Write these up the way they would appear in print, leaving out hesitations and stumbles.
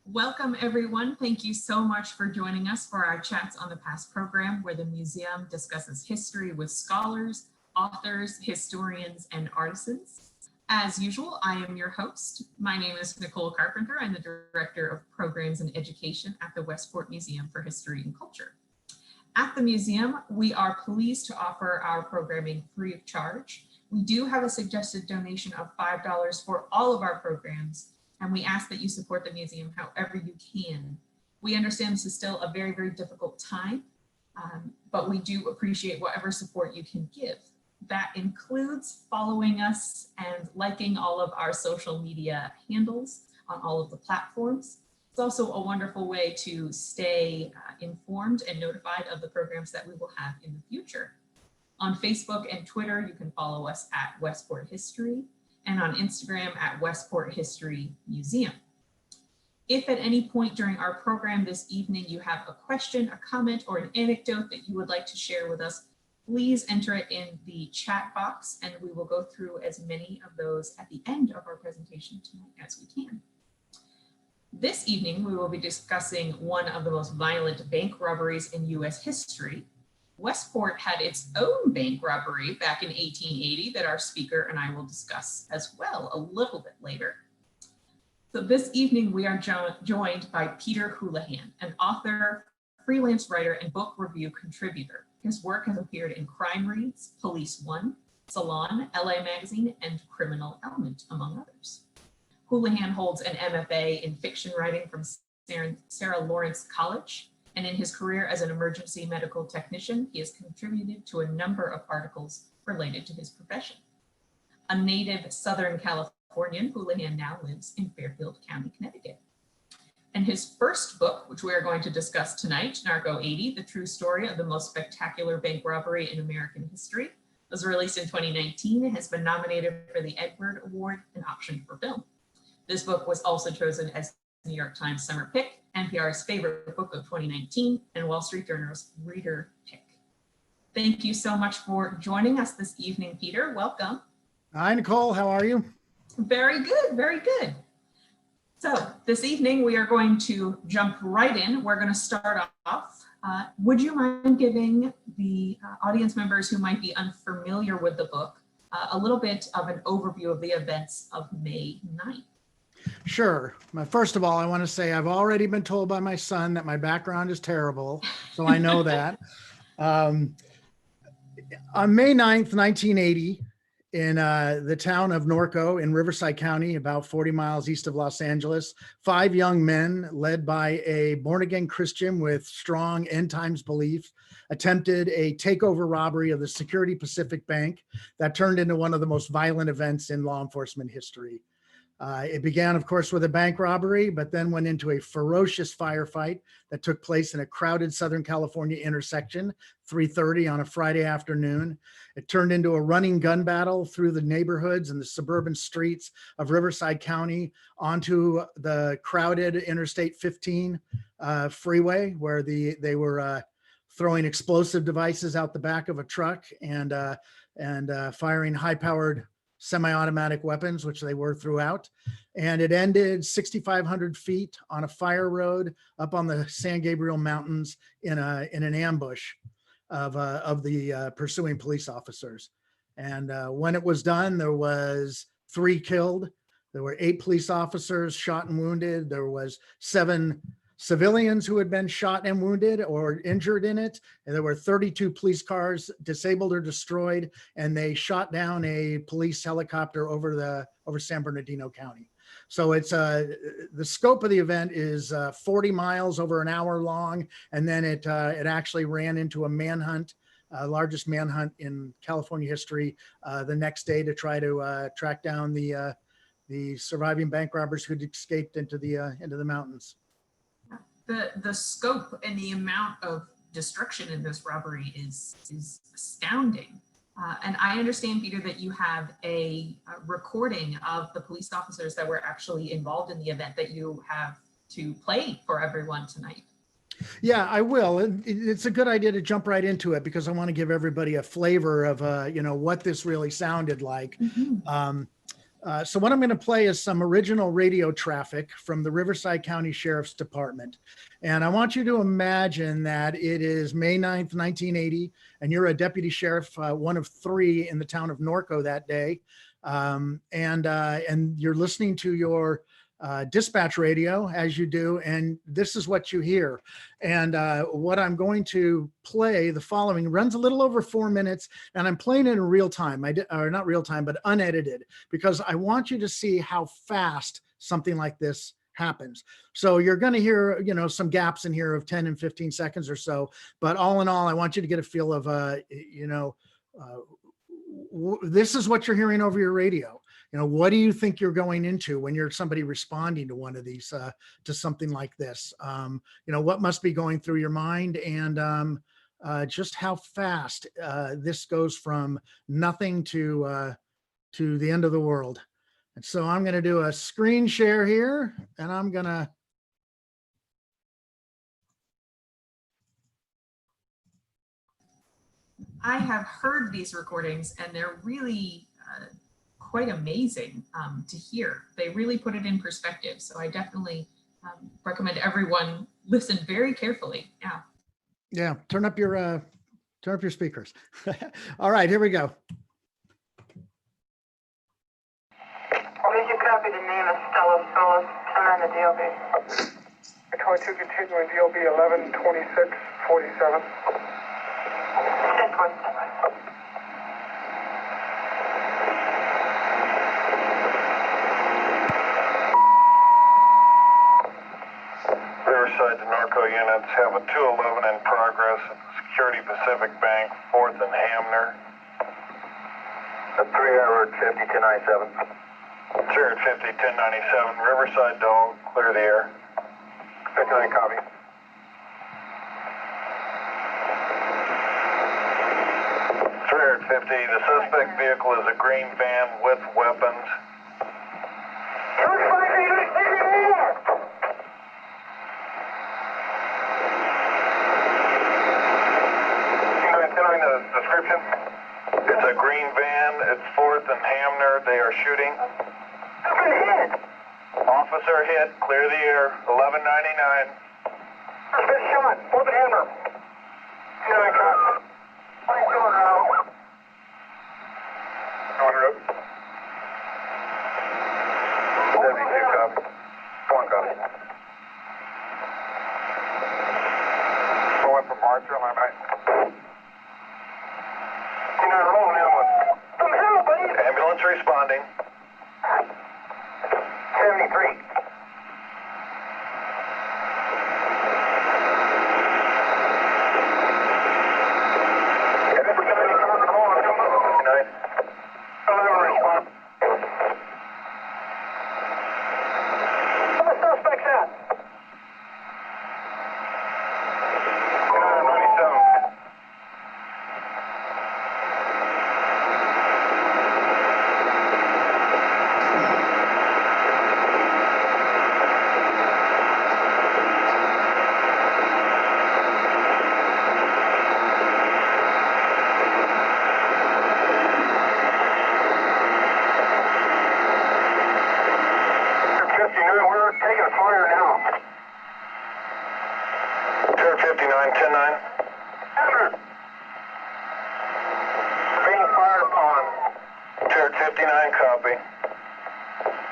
Welcome, everyone. Thank you so much for joining us for our Chats on the Past program, where the museum discusses history with scholars, authors, historians, and artisans. As usual, I am your host. My name is Nicole Carpenter. I'm the Director of Programs and Education at the Westport Museum for History and Culture. At the museum, we are pleased to offer our programming free of charge. We do have a suggested donation of $5 for all of our programs, and we ask that you support the museum however you can. We understand this is still a very, very difficult time, but we do appreciate whatever support you can give. That includes following us and liking all of our social media handles on all of the platforms. It's also a wonderful way to stay informed and notified of the programs that we will have in the future. On Facebook and Twitter, you can follow us at Westport History, and on Instagram at Westport History Museum. If at any point during our program this evening you have a question, a comment, or an anecdote that you would like to share with us, please enter it in the chat box and we will go through as many of those at the end of our presentation tonight as we can. This evening, we will be discussing one of the most violent bank robberies in US history. Westport had its own bank robbery back in 1880 that our speaker and I will discuss as well a little bit later. So this evening we are joined by Peter Houlahan, an author, freelance writer, and book review contributor. His work has appeared in Crime Reads, Police One, Salon, LA Magazine, and Criminal Element, among others. Houlahan holds an MFA in fiction writing from Sarah Lawrence College. And in his career as an emergency medical technician, he has contributed to a number of articles related to his profession. A native Southern Californian, Houlahan now lives in Fairfield County, Connecticut. And his first book, which we are going to discuss tonight, Narco 80, The True Story of the Most Spectacular Bank Robbery in American History, was released in 2019 and has been nominated for the Edward Award and optioned for film. This book was also chosen as New York Times Summer Pick, NPR's favorite book of 2019, and Wall Street Journal's Reader Pick. Thank you so much for joining us this evening, Peter. Welcome. Hi, Nicole. How are you? Very good, very good. So this evening, we are going to jump right in. We're going to start off. Would you mind giving the audience members who might be unfamiliar with the book a little bit of an overview of the events of May 9th? Sure. First of all, I want to say I've already been told by my son that my background is terrible, so I know that. On May 9th, 1980, in the town of Norco in Riverside County, about 40 miles east of Los Angeles, 5 young men led by a born-again Christian with strong end times beliefs attempted a takeover robbery of the Security Pacific Bank that turned into one of the most violent events in law enforcement history. It began, of course, with a bank robbery, but then went into a ferocious firefight that took place in a crowded Southern California intersection, 3:30 on a Friday afternoon. It turned into a running gun battle through the neighborhoods and the suburban streets of Riverside County onto the crowded Interstate 15 freeway, where they were throwing explosive devices out the back of a truck and firing high-powered semi-automatic weapons, which they were throughout. And it ended 6,500 feet on a fire road up on the San Gabriel Mountains in an ambush of the pursuing police officers. And when it was done, there was 3 killed. There were 8 police officers shot and wounded. There was 7 civilians who had been shot and wounded or injured in it. And there were 32 police cars disabled or destroyed, and they shot down a police helicopter over San Bernardino County. So it's the scope of the event is 40 miles over an hour long, and then it actually ran into a manhunt, largest manhunt in California history, the next day to try to track down the surviving bank robbers who'd escaped into the mountains. The scope and the amount of destruction in this robbery is astounding. And I understand, Peter, that you have a recording of the police officers that were actually involved in the event that you have to play for everyone tonight. Yeah, I will. It's a good idea to jump right into it because I want to give everybody a flavor of what this really sounded like. Mm-hmm. So what I'm going to play is some original radio traffic from the Riverside County Sheriff's Department. And I want you to imagine that it is May 9th, 1980, and you're a deputy sheriff, one of three in the town of Norco that day. And you're listening to your dispatch radio as you do, and this is what you hear. And what I'm going to play, the following, runs a little over 4 minutes, and I'm playing it in real time. Or not real time, but unedited, because I want you to see how fast something like this happens. So you're going to hear, you know, some gaps in here of 10 and 15 seconds or so, but all in all, I want you to get a feel of, this is what you're hearing over your radio. You know, what do you think you're going into when you're somebody responding to one of these, to something like this? You know, what must be going through your mind, and just how fast this goes from nothing to the end of the world. And so I'm going to do a screen share here, and I'm going to I have heard these recordings, and they're really quite amazing to hear. They really put it in perspective. So I definitely recommend everyone listen very carefully. Yeah. Yeah. Turn up your speakers. All right, here we go. Did you copy the name of Stella Phillips? Turn on the DLB. 22 continuing DLB 112647. 10.7. Riverside to Norco units have a 211 in progress at the Security Pacific Bank, 4th and Hamner. A 3-hour 50 1097. 350 1097. Riverside Dog, clear the air. 59 copy. The suspect vehicle is a green van with weapons. The description. It's a green van. It's 4th and Hamner. They are shooting. Officer hit. Clear the air. 1199. First been shot. 4th and Hamner. 29 cop. 22 on route. On route. 72 copy. 1 copy. Going from Marshall, am I right? Ambulance responding. 73.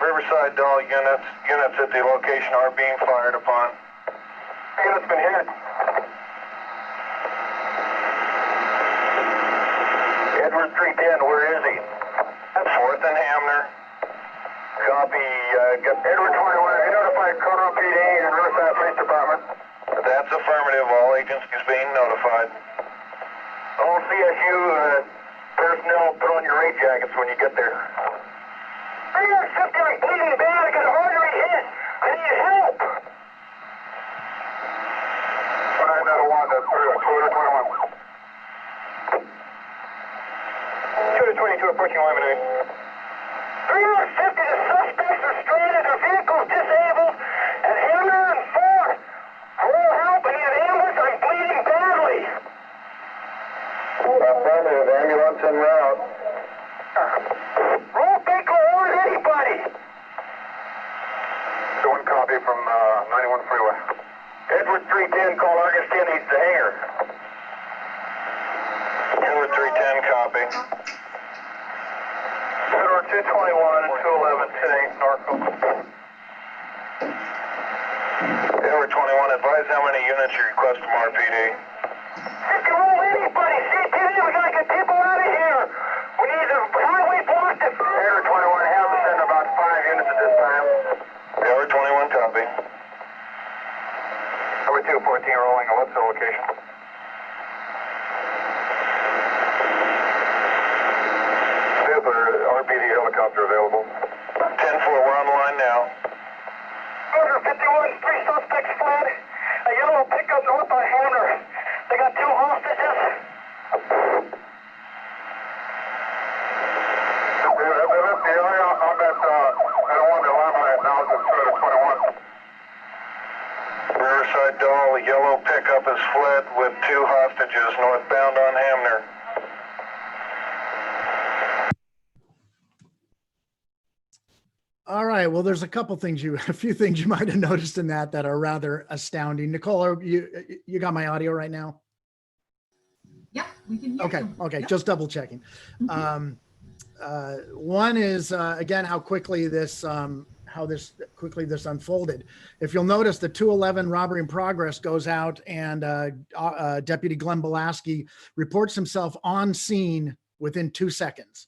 Riverside Doll units at the location are being fired upon. Unit's been hit. Edward 310, where is he? 4th and Hamner. Copy, Edward 21, you notified Colorado PD and Riverside Police Department. That's affirmative. All agencies being notified. All CSU personnel put on your raid jackets when you get there. 350, I'm bleeding bad. I got a artery hit. I need help. 901, that's 221. 222 approaching Lemonade. 350, the suspects are stranded, their vehicle's disabled, and Hamner and 4. For all help, I need an ambulance, I'm bleeding badly. Affirmative, ambulance en route. Roll vehicle already, running 211 today, Norco. Tower 21, advise how many units you request from RPD. If you roll anybody, CPD, we gotta get people out of here. We need the highway blocked. Tower 21, have us send about 5 units at this time. Tower 21, copy. Number 214 rolling, what's the location? RPD helicopter available. 10-4, we're on the line now. Order 51, 3 suspects fled. A yellow pickup north on Hamner. They got 2 hostages. They left the area on that, I don't want to elaborate now, it's Tower 21. Riverside Doll, a yellow pickup has fled with 2 hostages northbound on Hamner. All right. Well, there's a few things you might have noticed in that are rather astounding. Nicole, you got my audio right now? Yeah, we can hear Okay. you. Okay. Yep. Just double checking. Mhm. One is, again, how quickly this unfolded. If you'll notice, the 211 robbery in progress goes out, and Deputy Glenn Polanski reports himself on scene within 2 seconds.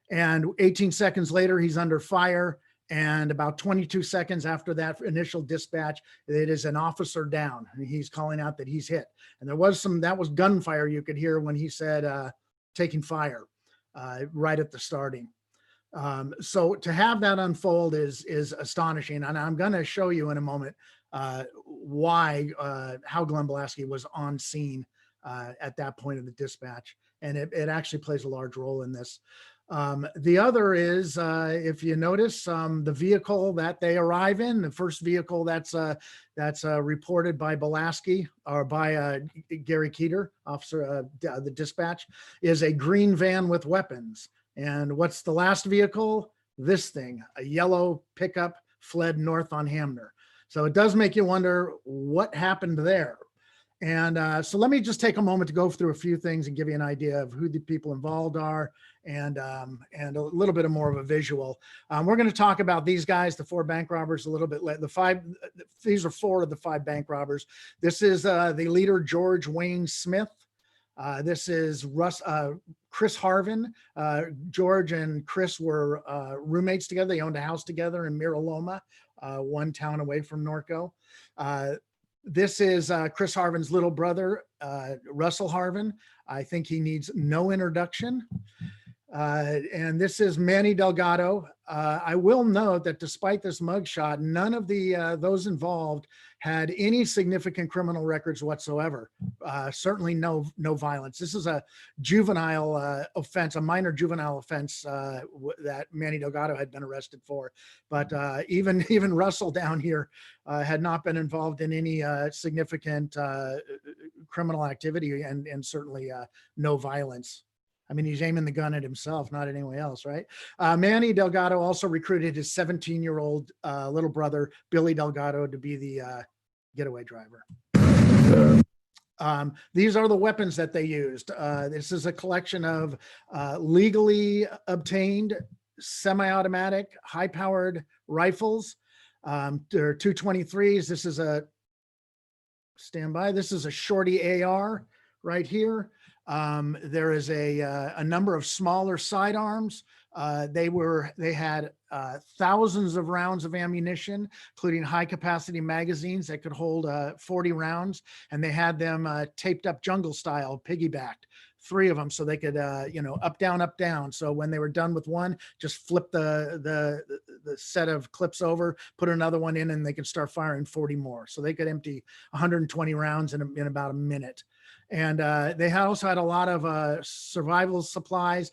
And 18 seconds later, he's under fire. And about 22 seconds after that initial dispatch, it is an officer down, and he's calling out that he's hit. And that was gunfire you could hear when he said, taking fire, right at the starting. So to have that unfold is astonishing. And I'm going to show you in a moment how Glenn Polanski was on scene at that point of the dispatch. And it actually plays a large role in this. The other is, if you notice, the vehicle that they arrive in, the first vehicle that's reported by Polanski or by Gary Keeter, officer, the dispatch, is a green van with weapons. And what's the last vehicle? This thing, a yellow pickup, fled north on Hamner. So it does make you wonder what happened there. And so let me just take a moment to go through a few things and give you an idea of who the people involved are, and a little bit more of a visual. We're going to talk about these guys, the 4 bank robbers, a little bit later. These are 4 of the 5 bank robbers. This is the leader, George Wayne Smith. This is Chris Harvin. George and Chris were roommates together. They owned a house together in Mira Loma, 1 town away from Norco. This is Chris Harvin's little brother, Russell Harvin. I think he needs no introduction. And this is Manny Delgado. I will note that despite this mugshot, none of those involved had any significant criminal records whatsoever. Certainly no violence. This is a juvenile offense, a minor juvenile offense that Manny Delgado had been arrested for. But even Russell down here had not been involved in any significant criminal activity, and certainly no violence. I mean, he's aiming the gun at himself, not at anyone else, right? Manny Delgado also recruited his 17-year-old little brother, Billy Delgado, to be the getaway driver. These are the weapons that they used. This is a collection of legally obtained semi-automatic, high-powered rifles. There are 223s. This is a standby. This is a shorty AR right here. There is a number of smaller sidearms. They had thousands of rounds of ammunition, including high capacity magazines that could hold 40 rounds. And they had them taped up jungle style, piggybacked, 3 of them. So they could, up, down, up, down. So when they were done with one, just flip the set of clips over, put another one in, and they could start firing 40 more. So they could empty 120 rounds in about a minute. And they also had a lot of survival supplies.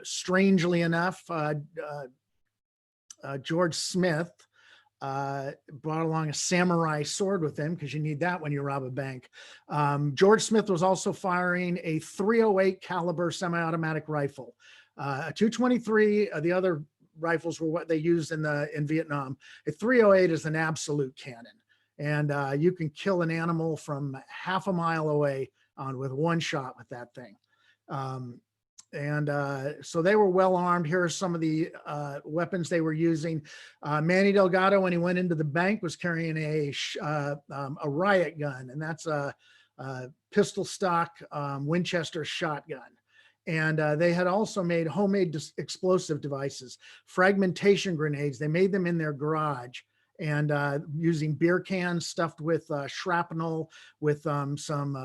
Strangely enough, George Smith brought along a samurai sword with him, because you need that when you rob a bank. George Smith was also firing a .308 caliber semi-automatic rifle. A 223, the other rifles were what they used in Vietnam. A .308 is an absolute cannon. And you can kill an animal from half a mile away with one shot with that thing. So they were well armed. Here are some of the weapons they were using. Manny Delgado, when he went into the bank, was carrying a riot gun, and that's a pistol stock Winchester shotgun. And they had also made homemade explosive devices, fragmentation grenades. They made them in their garage, and using beer cans stuffed with shrapnel with some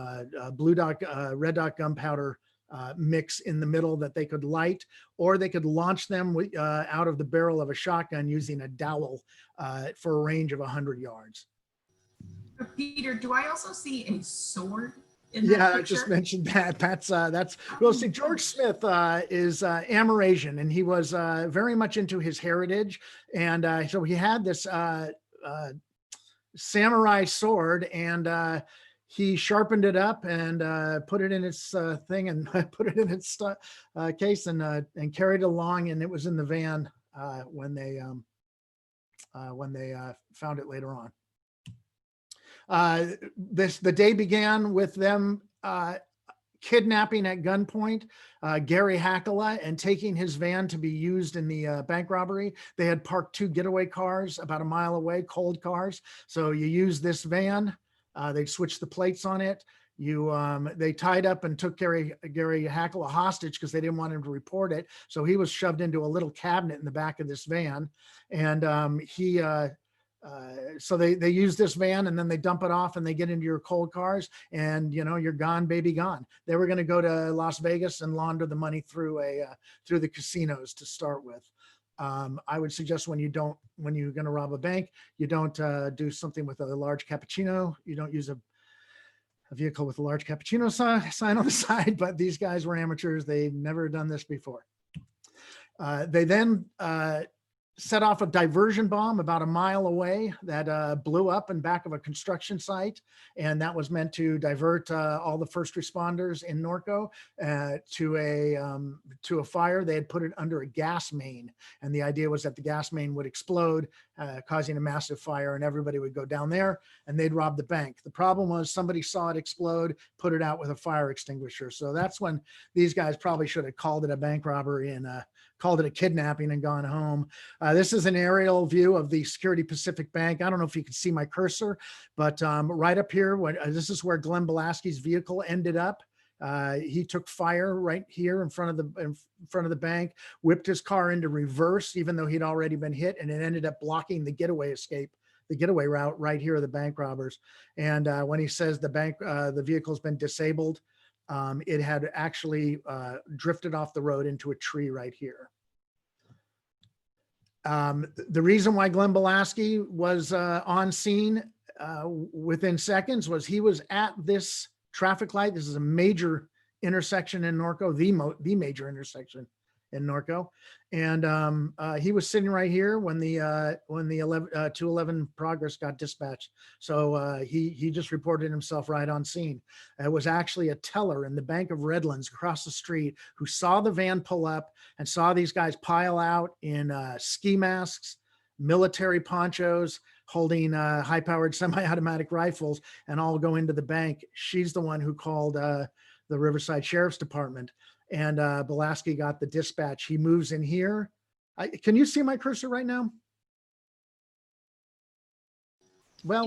blue dot, red dot gunpowder mix in the middle that they could light, or they could launch them out of the barrel of a shotgun using a dowel for a range of 100 yards. Peter, do I also see a sword? Yeah, I just mentioned that. That's well, see, George Smith is Amerasian, and he was very much into his heritage, and so he had this samurai sword, and he sharpened it up and put it in its thing, and put it in its case, and carried it along, and it was in the van when they found it later on. The day began with them kidnapping at gunpoint Gary Hackala and taking his van to be used in the bank robbery. They had parked 2 getaway cars about a mile away, cold cars. So you use this van. They switched the plates on it. They tied up and took Gary Hackala hostage because they didn't want him to report it. So he was shoved into a little cabinet in the back of this van, and so they use this van, and then they dump it off, and they get into your cold cars, and you're gone, baby, gone. They were going to go to Las Vegas and launder the money through the casinos to start with. I would suggest when you're going to rob a bank, you don't do something with a large cappuccino. You don't use a vehicle with a large cappuccino sign on the side, but these guys were amateurs. They'd never done this before. They then set off a diversion bomb about a mile away that blew up in back of a construction site. And that was meant to divert all the first responders in Norco to a fire. They had put it under a gas main. And the idea was that the gas main would explode, causing a massive fire, and everybody would go down there and they'd rob the bank. The problem was somebody saw it explode, put it out with a fire extinguisher. So that's when these guys probably should have called it a bank robbery and called it a kidnapping and gone home. This is an aerial view of the Security Pacific Bank. I don't know if you can see my cursor, but right up here, this is where Glenn Pulaski's vehicle ended up. He took fire right here in front of the bank, whipped his car into reverse, even though he'd already been hit, and it ended up blocking the getaway route right here of the bank robbers. And when he says the vehicle's been disabled, it had actually drifted off the road into a tree right here. The reason why Glenn Pulaski was on scene within seconds was he was at this traffic light. This is a major intersection in Norco, the major intersection in Norco. And he was sitting right here when the 211 Progress got dispatched. So he just reported himself right on scene. It was actually a teller in the Bank of Redlands across the street who saw the van pull up and saw these guys pile out in ski masks, military ponchos, holding high-powered semi-automatic rifles, and all go into the bank. She's the one who called the Riverside Sheriff's Department, and Pulaski got the dispatch. He moves in here. Can you see my cursor right now? Well,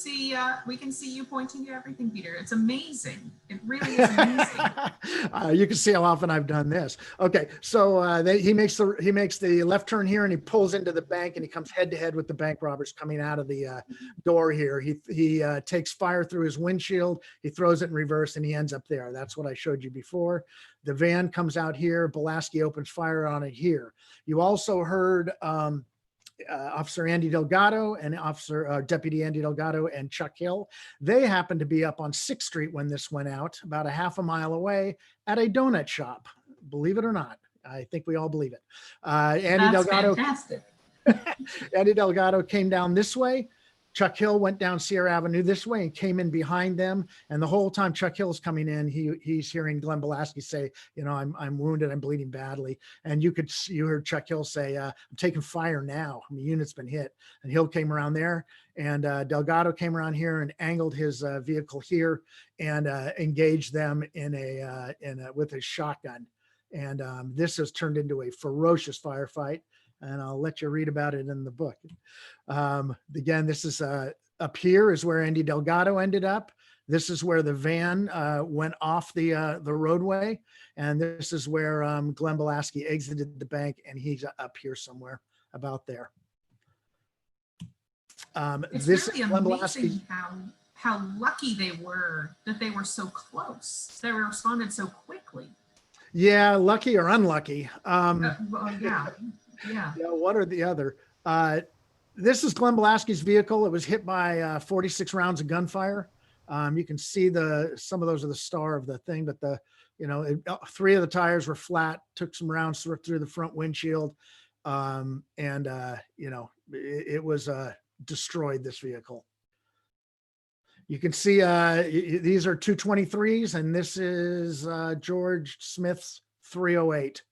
yeah, we can see you pointing to everything, Peter. It's amazing. It really is amazing. You can see how often I've done this. Okay, so he makes the left turn here, and he pulls into the bank, and he comes head to head with the bank robbers coming out of the door here. He takes fire through his windshield. He throws it in reverse, and he ends up there. That's what I showed you before. The van comes out here. Pulaski opens fire on it here. You also heard Officer Andy Delgado and Deputy Andy Delgado and Chuck Hill. They happened to be up on 6th Street when this went out, about a half a mile away at a donut shop. Believe it or not. I think we all believe it. Andy Delgado, fantastic. Andy Delgado came down this way. Chuck Hill went down Sierra Avenue this way and came in behind them. And the whole time Chuck Hill's coming in, he's hearing Glenn Pulaski say, I'm wounded, I'm bleeding badly. And you heard Chuck Hill say, I'm taking fire now. The unit's been hit. And Hill came around there, and Delgado came around here and angled his vehicle here and engaged them with his shotgun. And this has turned into a ferocious firefight, and I'll let you read about it in the book. Again, this is up here is where Andy Delgado ended up. This is where the van went off the roadway, and this is where Glenn Polanski exited the bank, and he's up here somewhere about there. It's this really is Glenn amazing Polanski's. how lucky they were that they were so close. They responded so quickly. Yeah, lucky or unlucky. Well, yeah. Yeah, one or the other. This is Glenn Polanski's vehicle. It was hit by 46 rounds of gunfire. You can see some of those are the star of the thing, but three of the tires were flat, took some rounds through the front windshield. It was destroyed, this vehicle. You can see these are 223s, and this is George Smith's 308.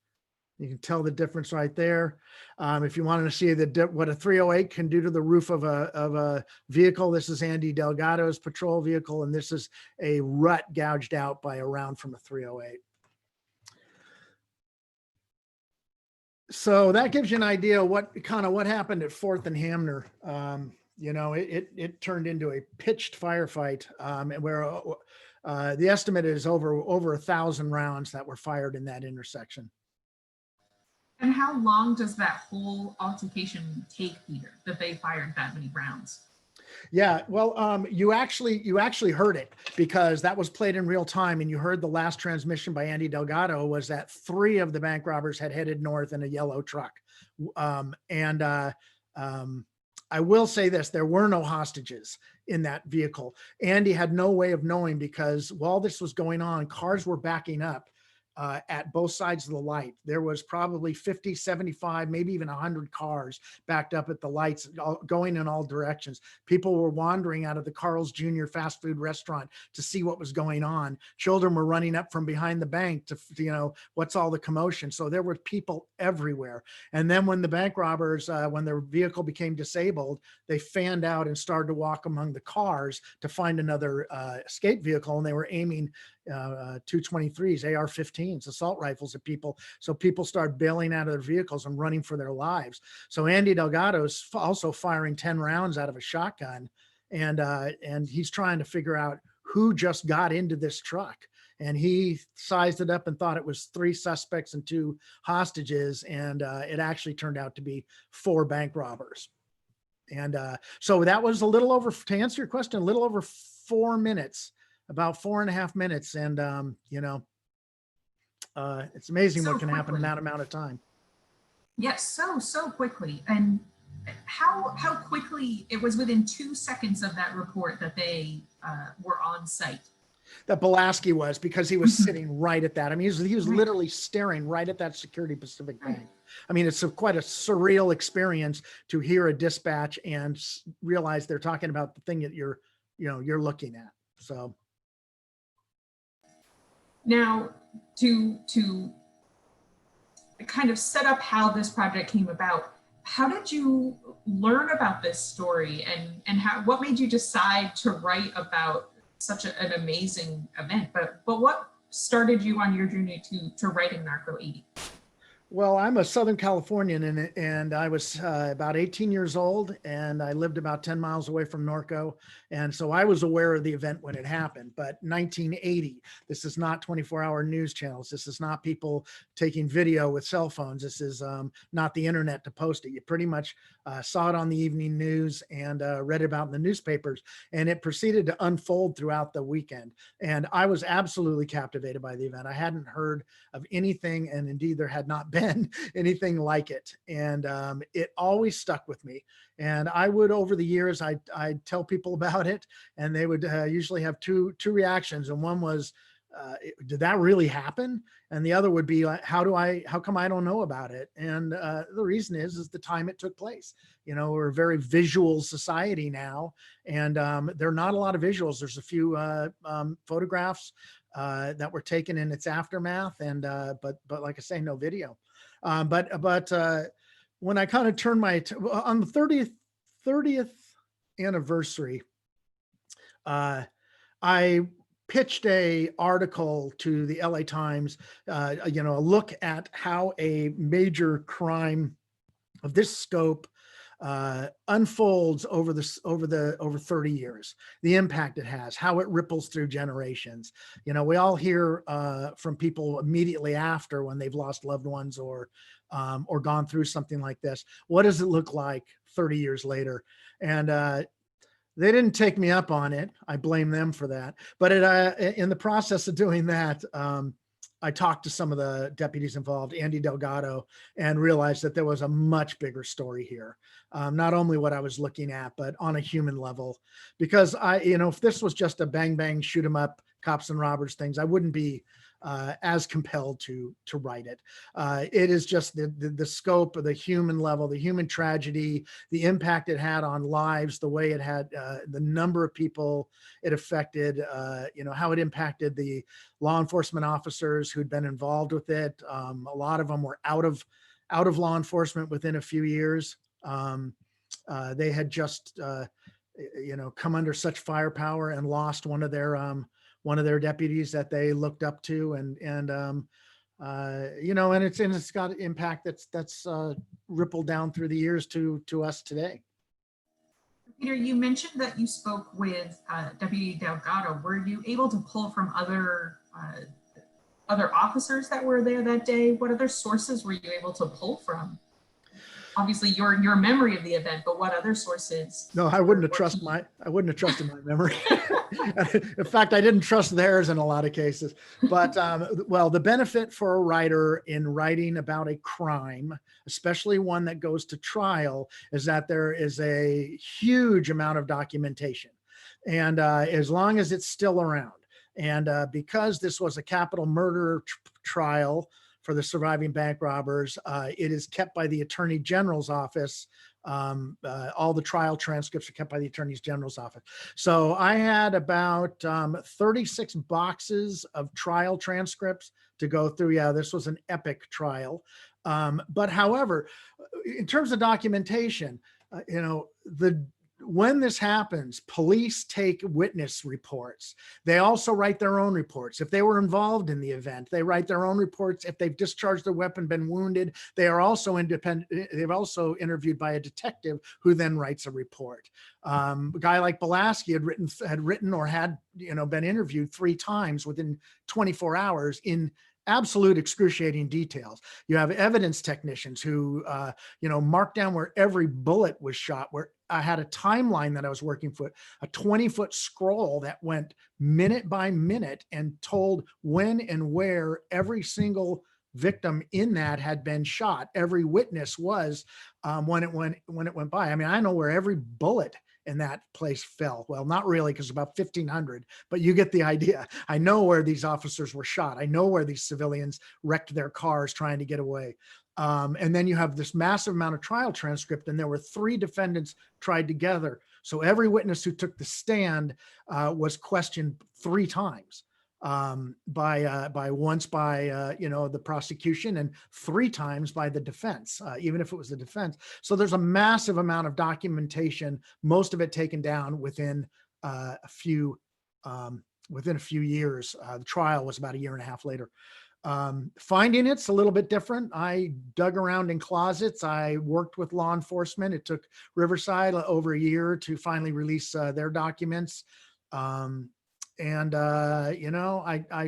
You can tell the difference right there. If you wanted to see what a 308 can do to the roof of a vehicle, this is Andy Delgado's patrol vehicle, and this is a rut gouged out by a round from a 308. So that gives you an idea what happened at 4th and Hamner. It turned into a pitched firefight, where the estimate is over 1,000 rounds that were fired in that intersection. And how long does that whole altercation take, Peter, that they fired that many rounds? Yeah, well, you actually heard it, because that was played in real time, and you heard the last transmission by Andy Delgado was that 3 of the bank robbers had headed north in a yellow truck. I will say this, there were no hostages in that vehicle. Andy had no way of knowing, because while this was going on, cars were backing up at both sides of the light. There was probably 50, 75, maybe even 100 cars backed up at the lights, going in all directions. People were wandering out of the Carl's Jr. fast food restaurant to see what was going on. Children were running up from behind the bank to, what's all the commotion. So there were people everywhere. And then when the bank robbers, when their vehicle became disabled, they fanned out and started to walk among the cars to find another escape vehicle. And they were aiming 223s, AR-15s, assault rifles at people. So people started bailing out of their vehicles and running for their lives. So Andy Delgado's also firing 10 rounds out of a shotgun, and he's trying to figure out who just got into this truck. And he sized it up and thought it was 3 suspects and 2 hostages, and it actually turned out to be 4 bank robbers. And so that was to answer your question, a little over 4 minutes. About 4.5 minutes. And, it's amazing what can happen in that amount of time. Yes, so quickly. And how quickly, it was within 2 seconds of that report that they were on site. That Polanski was, because he was sitting right at that. I mean, he was literally staring right at that Security Pacific Bank. I mean, it's quite a surreal experience to hear a dispatch and realize they're talking about the thing that you're looking at. So. Now, to kind of set up how this project came about, how did you learn about this story, and what made you decide to write about such an amazing event? But what started you on your journey to writing Narco 80? Well, I'm a Southern Californian, and I was about 18 years old, and I lived about 10 miles away from Norco. And so I was aware of the event when it happened. But 1980, this is not 24-hour news channels. This is not people taking video with cell phones. This is not the internet to post it. You pretty much saw it on the evening news and read about in the newspapers. And it proceeded to unfold throughout the weekend. And I was absolutely captivated by the event. I hadn't heard of anything, and indeed there had not been anything like it. And it always stuck with me. And I would, over the years, I'd tell people about it, and they would usually have two reactions. And one was, did that really happen? And the other would be like, how come I don't know about it? And the reason is the time it took place. We're a very visual society now, and there are not a lot of visuals. There's a few photographs that were taken in its aftermath, and but like I say, no video. But when I kind of turned on the 30th anniversary, I pitched a article to the LA Times, a look at how a major crime of this scope unfolds over 30 years, the impact it has, how it ripples through generations. We all hear from people immediately after, when they've lost loved ones or gone through something like this. What does it look like 30 years later? And they didn't take me up on it. I blame them for that. But in the process of doing that, I talked to some of the deputies involved, Andy Delgado, and realized that there was a much bigger story here. Not only what I was looking at, but on a human level. Because if this was just a bang, bang, shoot 'em up, cops and robbers things, I wouldn't be as compelled to write it. It is just the scope of the human level, the human tragedy, the impact it had on lives, the way it had, the number of people it affected, how it impacted the law enforcement officers who'd been involved with it. A lot of them were out of law enforcement within a few years. They had just, come under such firepower and lost one of their deputies that they looked up to, and it's got an impact that's rippled down through the years to us today. Peter, you mentioned that you spoke with Deputy Delgado. Were you able to pull from other officers that were there that day? What other sources were you able to pull from? Obviously your memory of the event, but what other sources? No, I wouldn't have trusted my memory. In fact, I didn't trust theirs in a lot of cases. But the benefit for a writer in writing about a crime, especially one that goes to trial, is that there is a huge amount of documentation. And as long as it's still around, and because this was a capital murder trial for the surviving bank robbers, it is kept by the Attorney General's office. All the trial transcripts are kept by the Attorney General's office. So I had about 36 boxes of trial transcripts to go through. Yeah, this was an epic trial. But however, in terms of documentation, when this happens, police take witness reports. They also write their own reports. If they were involved in the event, they write their own reports. If they've discharged their weapon, been wounded, they are also independent. They've also interviewed by a detective who then writes a report. A guy like Polanski had written or had been interviewed 3 times within 24 hours in absolute excruciating details. You have evidence technicians who, marked down where every bullet was shot, where I had a timeline that I was working for, a 20-foot scroll that went minute by minute and told when and where every single victim in that had been shot. Every witness was when it went by. I mean, I know where every bullet in that place fell. Well, not really, because about 1,500, but you get the idea. I know where these officers were shot. I know where these civilians wrecked their cars trying to get away. And then you have this massive amount of trial transcript, and there were 3 defendants tried together. So every witness who took the stand was questioned 3 times. Once by the prosecution, and 3 times by the defense, even if it was the defense. So there's a massive amount of documentation, most of it taken down within a few years. The trial was about 1.5 years later. Finding it's a little bit different. I dug around in closets. I worked with law enforcement. It took Riverside over 1 year to finally release their documents. I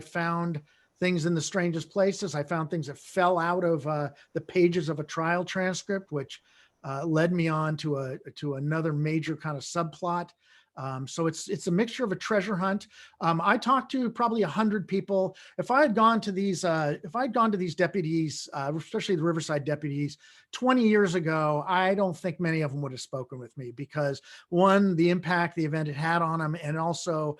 found things in the strangest places. I found things that fell out of the pages of a trial transcript, which led me on to another major kind of subplot. So it's a mixture of a treasure hunt. I talked to probably 100 people. If I had gone to these deputies, especially the Riverside deputies, 20 years ago, I don't think many of them would have spoken with me, because one, the impact the event had on them, and also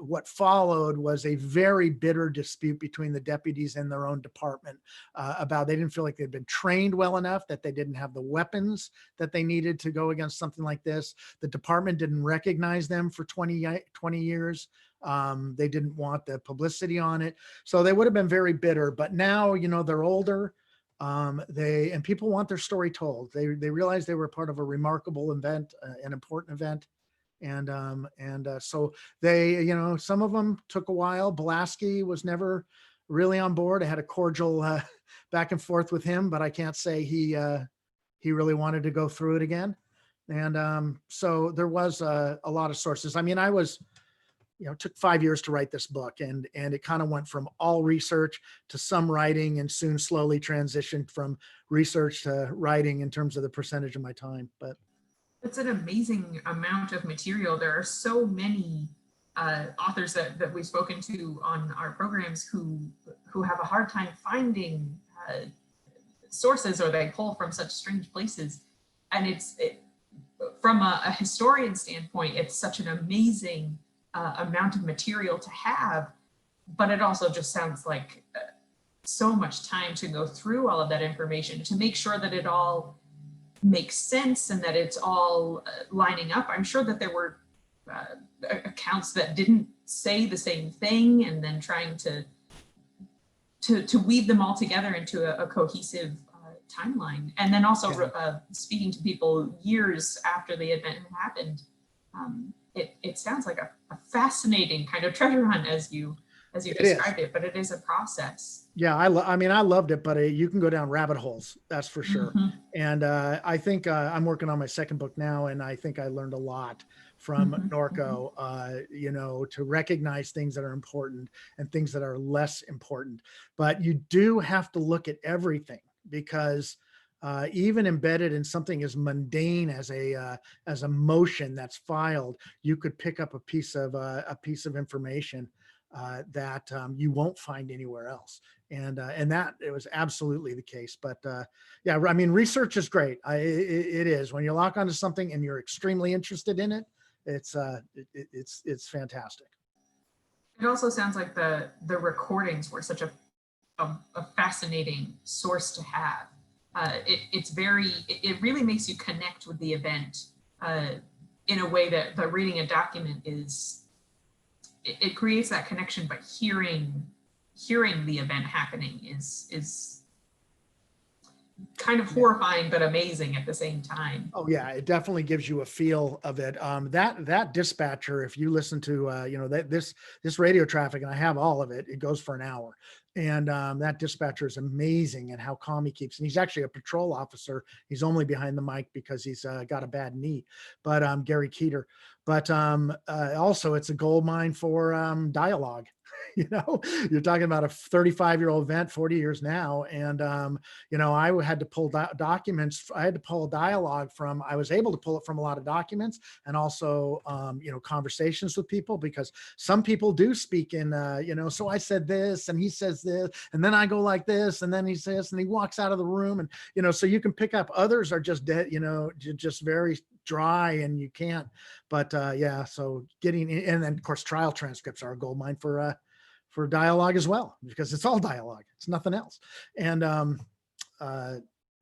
what followed was a very bitter dispute between the deputies and their own department about, they didn't feel like they'd been trained well enough, that they didn't have the weapons that they needed to go against something like this. The department didn't recognize them for 20 years. They didn't want the publicity on it. So they would have been very bitter, but now, they're older. And people want their story told. They realized they were part of a remarkable event, an important event. So they, some of them took a while. Polanski was never really on board. I had a cordial back and forth with him, but I can't say he really wanted to go through it again. And so there was a lot of sources. I mean, I was, it took 5 years to write this book, and it kind of went from all research to some writing, and soon slowly transitioned from research to writing in terms of the percentage of my time. But it's an amazing amount of material. There are so many authors that we've spoken to on our programs who have a hard time finding sources, or they pull from such strange places. And from a historian standpoint, it's such an amazing amount of material to have, but it also just sounds like so much time to go through all of that information to make sure that it all makes sense and that it's all lining up. I'm sure that there were accounts that didn't say the same thing, and then trying to weave them all together into a cohesive timeline. And then also speaking to people years after the event had happened. It sounds like a fascinating kind of treasure hunt as you described it, but it is a process. Yeah, I loved it, but you can go down rabbit holes, that's for sure. Mm-hmm. And I think I'm working on my second book now, and I think I learned a lot from Norco, to recognize things that are important and things that are less important. But you do have to look at everything, because even embedded in something as mundane as a motion that's filed, you could pick up a piece of information that you won't find anywhere else. And that it was absolutely the case. But yeah, I mean, research is great. It is. When you lock onto something and you're extremely interested in it, it's fantastic. It also sounds like the recordings were such a fascinating source to have. It really makes you connect with the event in a way that reading a document it creates that connection, but hearing the event happening is kind of horrifying but amazing at the same time. Oh yeah, it definitely gives you a feel of it. That dispatcher, if you listen to this radio traffic, and I have all of it, it goes for an hour. And that dispatcher is amazing at how calm he keeps. And he's actually a patrol officer. He's only behind the mic because he's got a bad knee, but Gary Keeter. But also it's a gold mine for dialogue. You're talking about a 35-year-old event, 40 years now. And, I had to pull documents. I had to pull dialogue from, I was able to pull it from a lot of documents, and also, conversations with people, because some people do speak in, so I said this and he says this, and then I go like this, and then he says, and he walks out of the room, and, so you can pick up. Others are just dead, just very dry, and you can't. But yeah, so getting in, and then of course trial transcripts are a gold mine for dialogue as well, because it's all dialogue, it's nothing else. And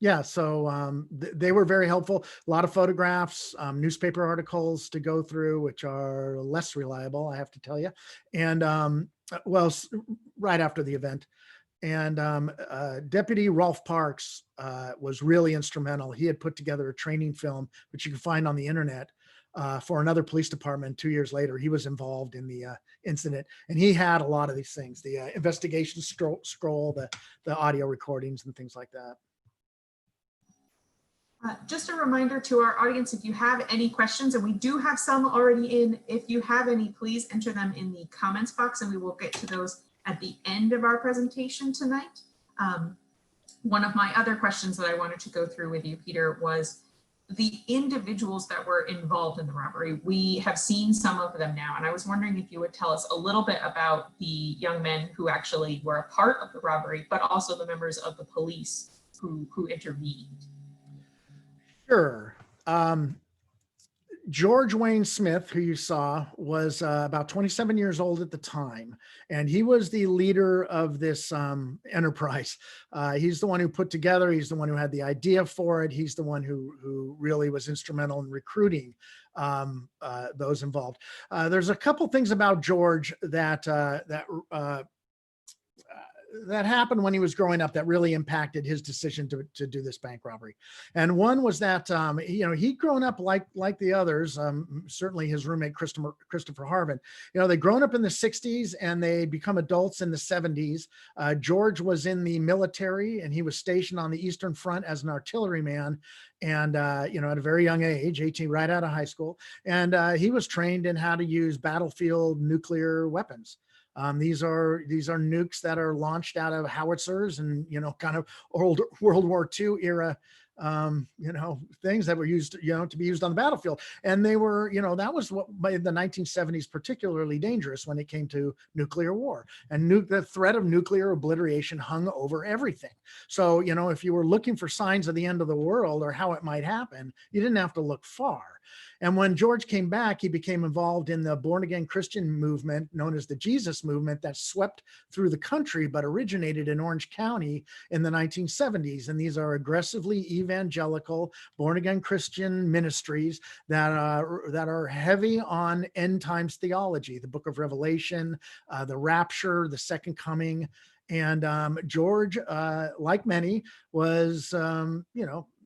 yeah, so they were very helpful. A lot of photographs, newspaper articles to go through, which are less reliable, I have to tell you. And right after the event. And Deputy Rolf Parks was really instrumental. He had put together a training film, which you can find on the internet, for another police department. 2 years later, he was involved in the incident, and he had a lot of these things, the investigation scroll, the audio recordings and things like that. Just a reminder to our audience, if you have any questions, and we do have some already in, if you have any, please enter them in the comments box, and we will get to those at the end of our presentation tonight. One of my other questions that I wanted to go through with you, Peter, was the individuals that were involved in the robbery. We have seen some of them now, and I was wondering if you would tell us a little bit about the young men who actually were a part of the robbery, but also the members of the police who intervened. Sure. George Wayne Smith, who you saw, was about 27 years old at the time, and he was the leader of this enterprise. He's the one who put together, he's the one who had the idea for it, he's the one who really was instrumental in recruiting those involved. There's a couple things about George that that happened when he was growing up that really impacted his decision to do this bank robbery. And one was that, he'd grown up like the others, certainly his roommate, Christopher Harvin. They'd grown up in the 60s and they'd become adults in the 70s. George was in the military and he was stationed on the Eastern Front as an artilleryman. And, at a very young age, 18, right out of high school. And he was trained in how to use battlefield nuclear weapons. These are nukes that are launched out of howitzers and, kind of old World War II era, things that were used, to be used on the battlefield. And they were, that was what by the 1970s, particularly dangerous when it came to nuclear war, and the threat of nuclear obliteration hung over everything. So, if you were looking for signs of the end of the world or how it might happen, you didn't have to look far. And when George came back, he became involved in the born again Christian movement known as the Jesus movement that swept through the country, but originated in Orange County in the 1970s. And these are aggressively evangelical born again Christian ministries that are heavy on end times theology, the book of Revelation, the rapture, the second coming. And George, like many, was,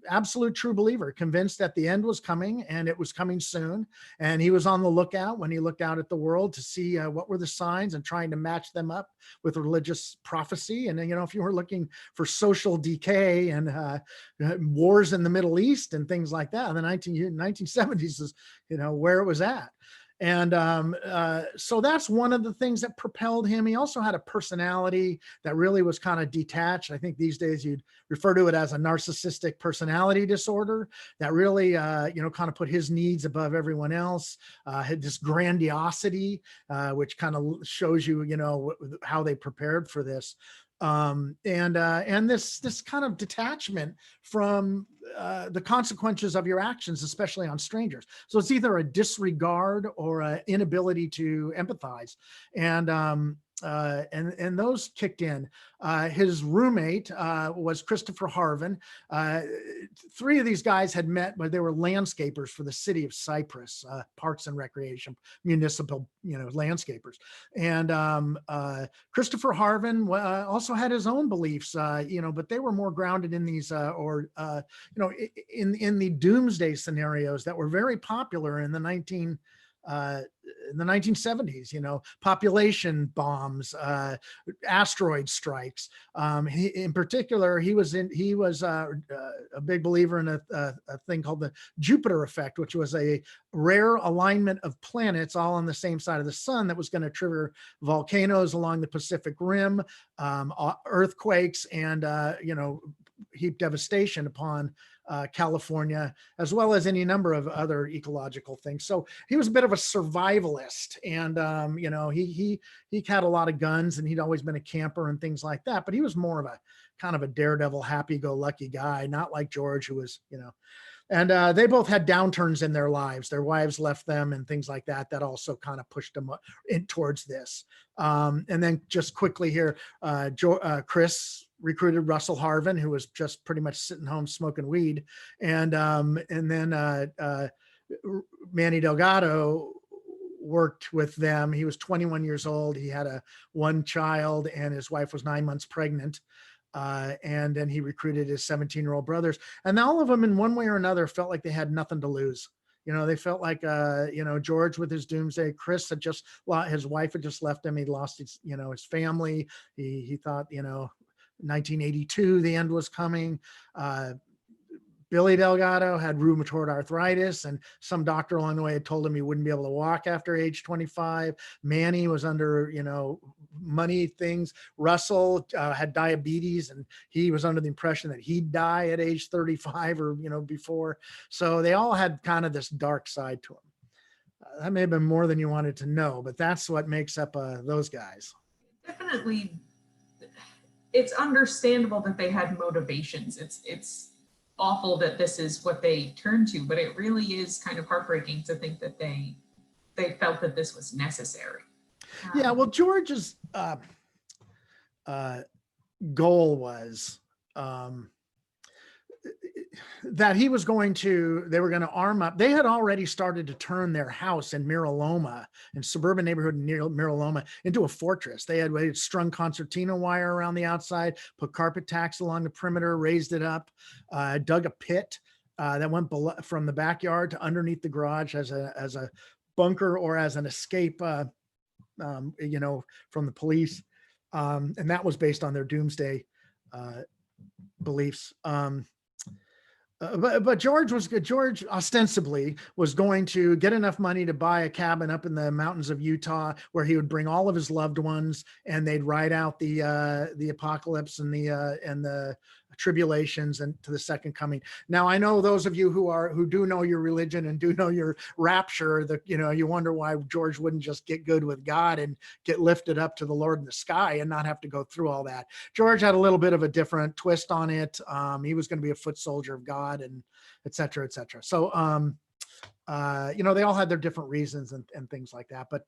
absolute true believer, convinced that the end was coming and it was coming soon. And he was on the lookout when he looked out at the world to see what were the signs and trying to match them up with religious prophecy. And, if you were looking for social decay and wars in the Middle East and things like that, the 1970s is, where it was at. And so that's one of the things that propelled him. He also had a personality that really was kind of detached. I think these days you'd refer to it as a narcissistic personality disorder that really, kind of put his needs above everyone else, had this grandiosity, which kind of shows you, how they prepared for this. And this kind of detachment from the consequences of your actions, especially on strangers. So it's either a disregard or an inability to empathize. And those kicked in. His roommate was Christopher Harvin. Three of these guys had met, but they were landscapers for the city of Cyprus, parks and recreation, municipal, landscapers. And Christopher Harvin also had his own beliefs, but they were more grounded in these, in the doomsday scenarios that were very popular in the 1970s, population bombs, asteroid strikes. In particular, he was a big believer in a thing called the Jupiter effect, which was a rare alignment of planets all on the same side of the sun that was going to trigger volcanoes along the Pacific Rim, earthquakes, and heap devastation upon California, as well as any number of other ecological things. So he was a bit of a survivalist, and he had a lot of guns, and he'd always been a camper and things like that. But he was more of a kind of a daredevil, happy-go-lucky guy, not like George, who was, And they both had downturns in their lives. Their wives left them and things like that. That also kind of pushed them in towards this. And then just quickly here, Chris recruited Russell Harvin, who was just pretty much sitting home smoking weed. And then Manny Delgado worked with them. He was 21 years old. He had one child and his wife was 9 months pregnant. And then he recruited his 17-year-old brothers, and all of them in one way or another felt like they had nothing to lose. They felt like, George with his doomsday, Chris had his wife had just left him. He lost his, his family. He thought, 1982, the end was coming. Billy Delgado had rheumatoid arthritis, and some doctor along the way had told him he wouldn't be able to walk after age 25. Manny was under, money things. Russell had diabetes, and he was under the impression that he'd die at age 35 or, before. So they all had kind of this dark side to them. That may have been more than you wanted to know, but that's what makes up those guys. Definitely, it's understandable that they had motivations. It's awful that this is what they turned to, but it really is kind of heartbreaking to think that they felt that this was necessary. Yeah, well, George's goal was that he was going to, they were going to arm up. They had already started to turn their house in Miraloma, in suburban neighborhood near Miraloma, into a fortress. They had strung concertina wire around the outside, put carpet tacks along the perimeter, raised it up, dug a pit that went from the backyard to underneath the garage as a bunker or as an escape, from the police. And that was based on their doomsday beliefs. But George ostensibly was going to get enough money to buy a cabin up in the mountains of Utah where he would bring all of his loved ones and they'd ride out the apocalypse and the tribulations and to the second coming. Now, I know those of you who do know your religion and do know your rapture, that, you wonder why George wouldn't just get good with God and get lifted up to the Lord in the sky and not have to go through all that. George had a little bit of a different twist on it. He was going to be a foot soldier of God, and et cetera, et cetera. So, they all had their different reasons and things like that. But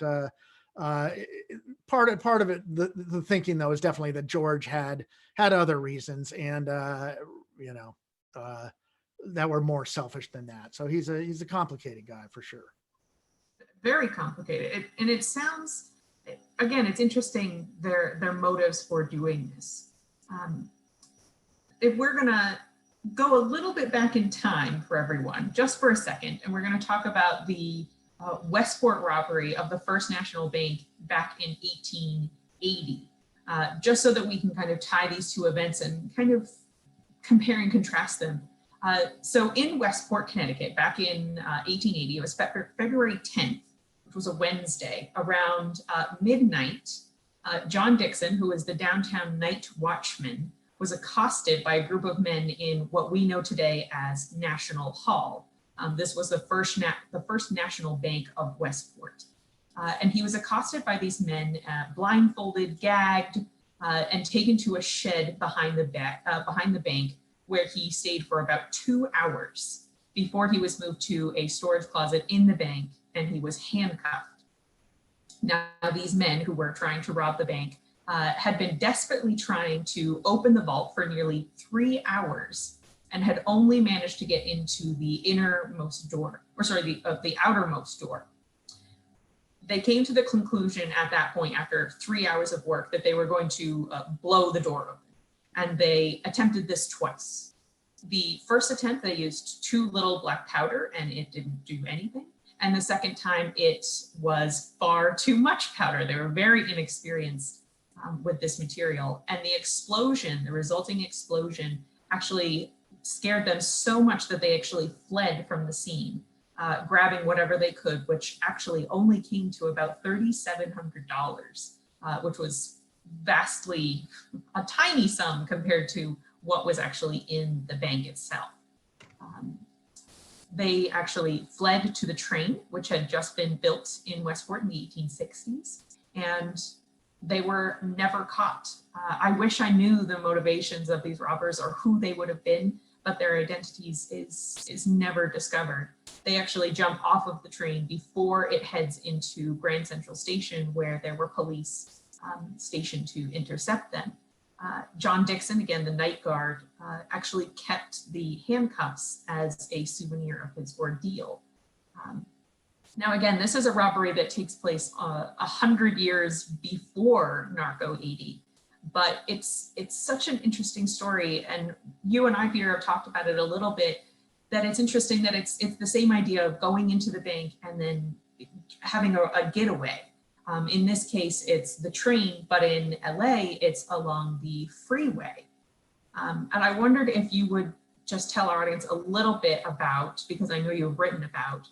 part of it, the thinking though, is definitely that George had other reasons, and that were more selfish than that. So he's a complicated guy for sure. Very complicated, and it sounds, again, it's interesting their motives for doing this. If we're gonna go a little bit back in time for everyone, just for a second, and we're going to talk about the Westport robbery of the First National Bank back in 1880, just so that we can kind of tie these two events and kind of compare and contrast them. So in Westport, Connecticut, back in 1880, it was February 10th, which was a Wednesday, around midnight, John Dixon, who was the downtown night watchman, was accosted by a group of men in what we know today as National Hall. This was the first national bank of Westport. And he was accosted by these men, blindfolded, gagged, and taken to a shed behind the bank, where he stayed for about 2 hours before he was moved to a storage closet in the bank, and he was handcuffed. Now, these men who were trying to rob the bank had been desperately trying to open the vault for nearly 3 hours and had only managed to get into the outermost door. They came to the conclusion at that point, after 3 hours of work, that they were going to blow the door open. And they attempted this twice. The first attempt, they used too little black powder and it didn't do anything. And the second time, it was far too much powder. They were very inexperienced with this material, and the resulting explosion actually scared them so much that they actually fled from the scene, grabbing whatever they could, which actually only came to about $3,700, which was vastly a tiny sum compared to what was actually in the bank itself. They actually fled to the train, which had just been built in Westport in the 1860s, and they were never caught. I wish I knew the motivations of these robbers or who they would have been, but their identities is never discovered. They actually jump off of the train before it heads into Grand Central Station, where there were police stationed to intercept them. John Dixon, again, the night guard, actually kept the handcuffs as a souvenir of his ordeal. Now, again, this is a robbery that takes place 100 years before Narco 80, but it's such an interesting story. And you and I, Peter, have talked about it a little bit, that it's interesting that it's the same idea of going into the bank and then having a getaway. In this case, it's the train, but in LA, it's along the freeway. And I wondered if you would just tell our audience a little bit about, because I know you've written about,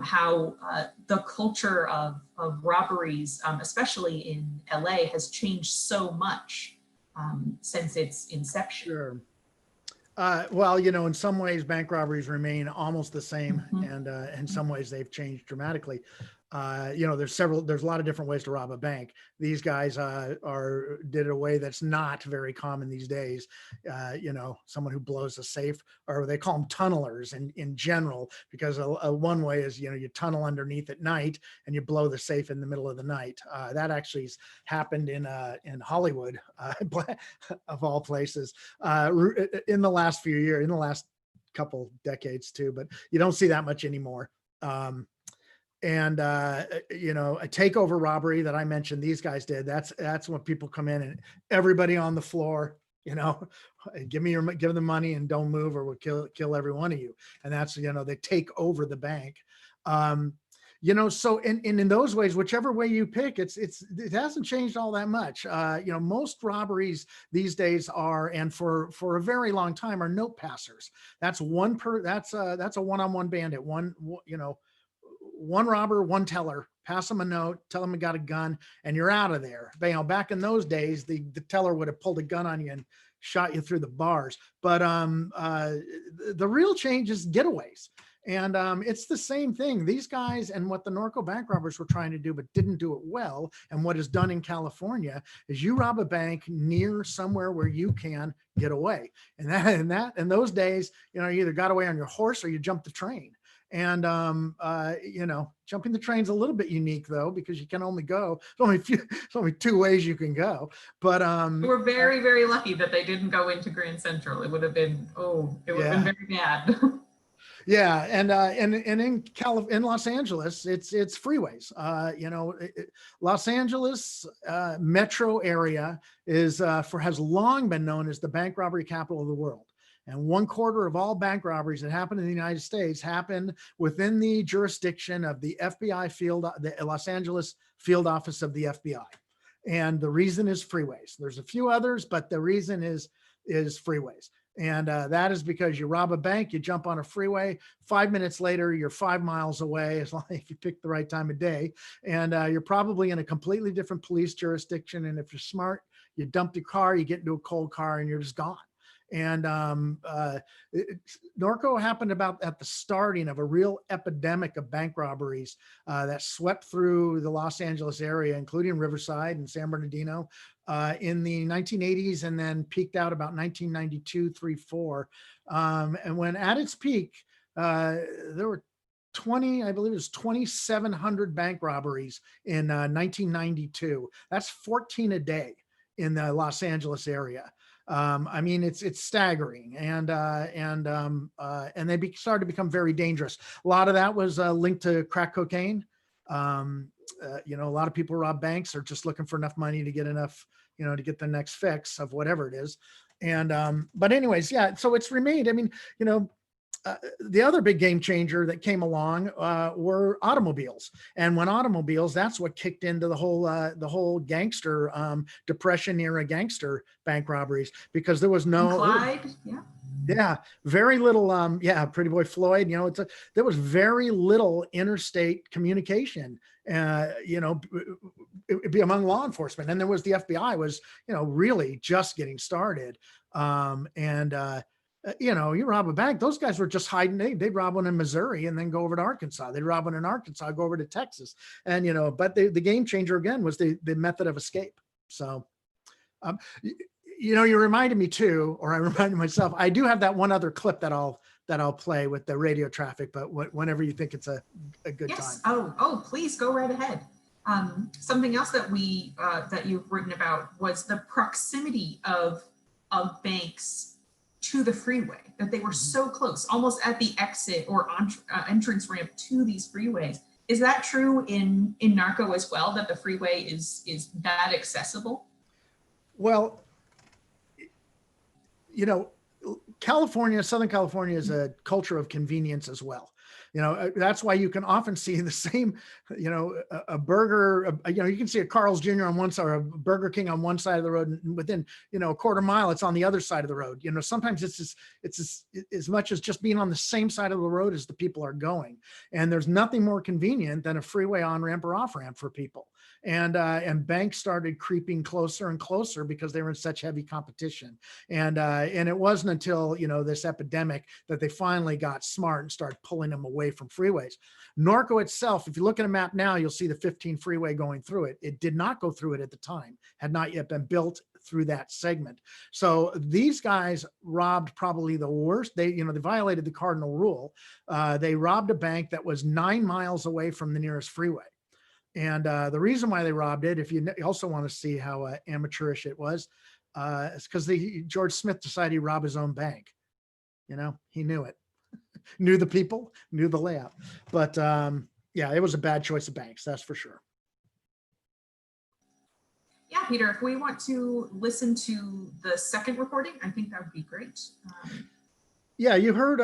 how the culture of robberies, especially in LA, has changed so much since its inception. Sure. Well, in some ways, bank robberies remain almost the same, and in some ways, they've changed dramatically. There's a lot of different ways to rob a bank. These guys did it a way that's not very common these days. Someone who blows a safe, or they call them tunnelers in general, because one way is, you tunnel underneath at night and you blow the safe in the middle of the night. That actually has happened in Hollywood, of all places, in the last couple decades too, but you don't see that much anymore. And you know, a takeover robbery that I mentioned these guys did, that's when people come in and everybody on the floor, you know, give them the money and don't move or we'll kill every one of you. And that's, you know, they take over the bank. You know, so in those ways, whichever way you pick, it hasn't changed all that much. You know, most robberies these days are, and for a very long time, are note passers. That's a one-on-one bandit. You know, one robber, one teller, pass them a note, tell them you got a gun, and you're out of there. But, you know, back in those days, the teller would have pulled a gun on you and shot you through the bars. But the real change is getaways. And it's the same thing. These guys, and what the Norco bank robbers were trying to do, but didn't do it well, and what is done in California, is you rob a bank near somewhere where you can get away. And in those days, you know, you either got away on your horse or you jumped the train. And you know, jumping the train's a little bit unique though, because you can only go, there's only two ways you can go. But we're very, very lucky that they didn't go into Grand Central. It would have been, it would have been very bad. Yeah, and in Los Angeles, it's freeways. You know, Los Angeles metro area has long been known as the bank robbery capital of the world. And 1/4 of all bank robberies that happen in the United States happen within the jurisdiction of the FBI the Los Angeles field office of the FBI. And the reason is freeways. There's a few others, but the reason is freeways. And that is because you rob a bank, you jump on a freeway, 5 minutes later, you're 5 miles away, as long as if you pick the right time of day. And you're probably in a completely different police jurisdiction. And if you're smart, you dump your car, you get into a cold car, and you're just gone. And Norco happened about at the starting of a real epidemic of bank robberies that swept through the Los Angeles area, including Riverside and San Bernardino in the 1980s, and then peaked out about 1992, 3, 4. And when at its peak, there were I believe it was 2,700 bank robberies in 1992. That's 14 a day in the Los Angeles area. I mean, it's staggering, and they started to become very dangerous. A lot of that was linked to crack cocaine. You know, a lot of people rob banks are just looking for enough money to get enough, you know, to get the next fix of whatever it is. And but anyways, yeah. So it's remained. I mean, you know, the other big game changer that came along were automobiles. And when automobiles, that's what kicked into the whole gangster depression era gangster bank robberies, because there was no Clyde, yeah, very little Pretty Boy Floyd, you know, there was very little interstate communication you know, it'd be among law enforcement. And there was the FBI was, you know, really just getting started. You know, you rob a bank, those guys were just hiding. They'd rob one in Missouri and then go over to Arkansas. They'd rob one in Arkansas, go over to Texas. And, you know, but the game changer again was the method of escape. So, you know, you reminded me too, or I reminded myself, I do have that one other clip that I'll play with the radio traffic, but whenever you think it's a good time. Oh, please go right ahead. Something else that that you've written about was the proximity of banks to the freeway, that they were so close, almost at the exit or entrance ramp to these freeways. Is that true in Narco as well, that the freeway is that accessible? Well, you know, Southern California is a culture of convenience as well. You know, that's why you can often see the same, you know, a burger, you know, you can see a Carl's Jr. on one side or a Burger King on one side of the road, and within, you know, a quarter mile, it's on the other side of the road. You know, sometimes it's as much as just being on the same side of the road as the people are going. And there's nothing more convenient than a freeway on-ramp or off-ramp for people. And banks started creeping closer and closer because they were in such heavy competition. And it wasn't until, you know, this epidemic that they finally got smart and started pulling them away from freeways. Norco itself, if you look at a map now, you'll see the 15 freeway going through it. It did not go through it at the time, had not yet been built through that segment. So these guys robbed probably the worst. They violated the cardinal rule. They robbed a bank that was 9 miles away from the nearest freeway. And the reason why they robbed it, if you also want to see how amateurish it was, is because George Smith decided he'd rob his own bank. You know, he knew it. knew the people, knew the layout. But yeah, it was a bad choice of banks, that's for sure. Yeah, Peter, if we want to listen to the second recording, I think that would be great. Yeah, you heard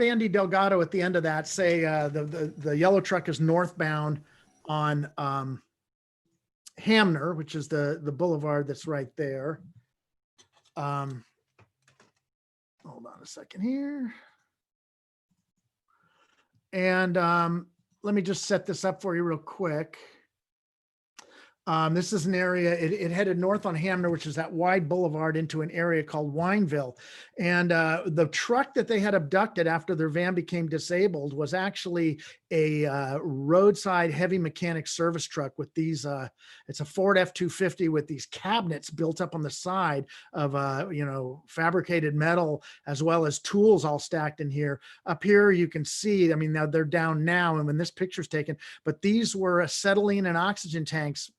Andy Delgado at the end of that say the yellow truck is northbound on Hamner, which is the boulevard that's right there. Hold on a second here. And let me just set this up for you real quick. This is an area, it headed north on Hamner, which is that wide boulevard, into an area called Wineville. And the truck that they had abducted after their van became disabled was actually a roadside heavy mechanic service truck with these, it's a Ford F-250 with these cabinets built up on the side of, fabricated metal, as well as tools all stacked in here. Up here, you can see, I mean, now they're down now, and when this picture's taken, but these were acetylene and oxygen tanks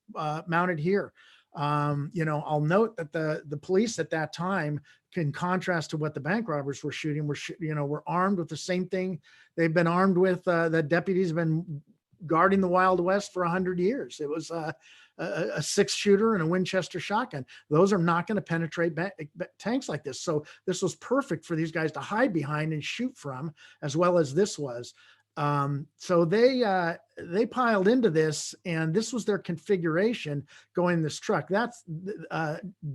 mounted here. I'll note that the police at that time, in contrast to what the bank robbers were shooting, were armed with the same thing they've been armed with. The deputies have been guarding the Wild West for 100 years. It was a 6-shooter and a Winchester shotgun. Those are not going to penetrate tanks like this. So this was perfect for these guys to hide behind and shoot from, as well as this was. So they piled into this, and this was their configuration going in this truck. That's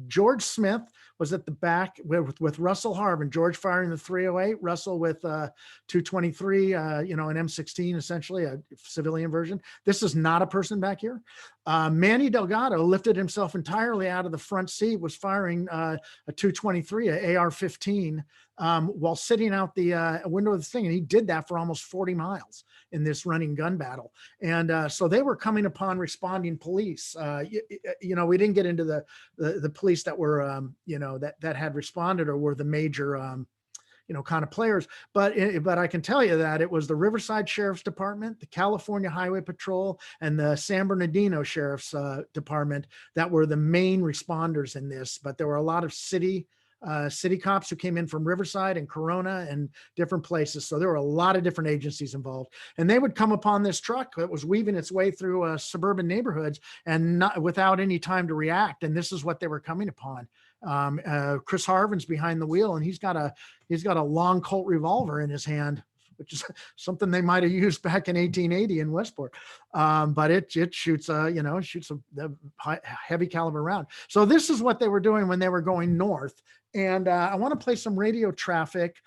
George Smith was at the back with Russell Harvin. George firing the 308, Russell with 223, an M16, essentially a civilian version. This is not a person back here. Manny Delgado lifted himself entirely out of the front seat, was firing a 223, a AR-15, while sitting out the window of the thing. And he did that for almost 40 miles in this running gun battle. And so they were coming upon responding police. We didn't get into the police that were, that had responded or were the major, kind of players. But I can tell you that it was the Riverside Sheriff's Department, the California Highway Patrol, and the San Bernardino Sheriff's Department that were the main responders in this. But there were a lot of city cops who came in from Riverside and Corona and different places. So there were a lot of different agencies involved, and they would come upon this truck that was weaving its way through suburban neighborhoods and not without any time to react. And this is what they were coming upon. Chris Harvin's behind the wheel, and he's got a long Colt revolver in his hand, which is something they might have used back in 1880 in Westport. But it shoots a heavy caliber round. So this is what they were doing when they were going north. And I want to play some radio traffic.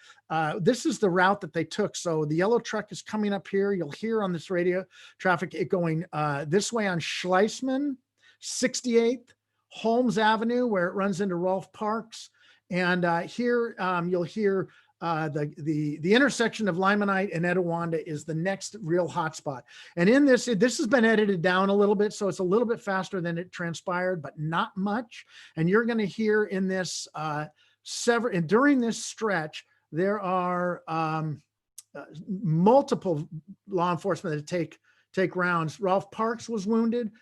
This is the route that they took. So the yellow truck is coming up here. You'll hear on this radio traffic it going this way on Schleisman, 68th, Holmes Avenue, where it runs into Rolfe Parks. And here you'll hear the intersection of Limonite and Etiwanda is the next real hotspot. And in this has been edited down a little bit, so it's a little bit faster than it transpired, but not much. And you're going to hear in this during this stretch, there are multiple law enforcement that take rounds. Rolfe Parks was wounded.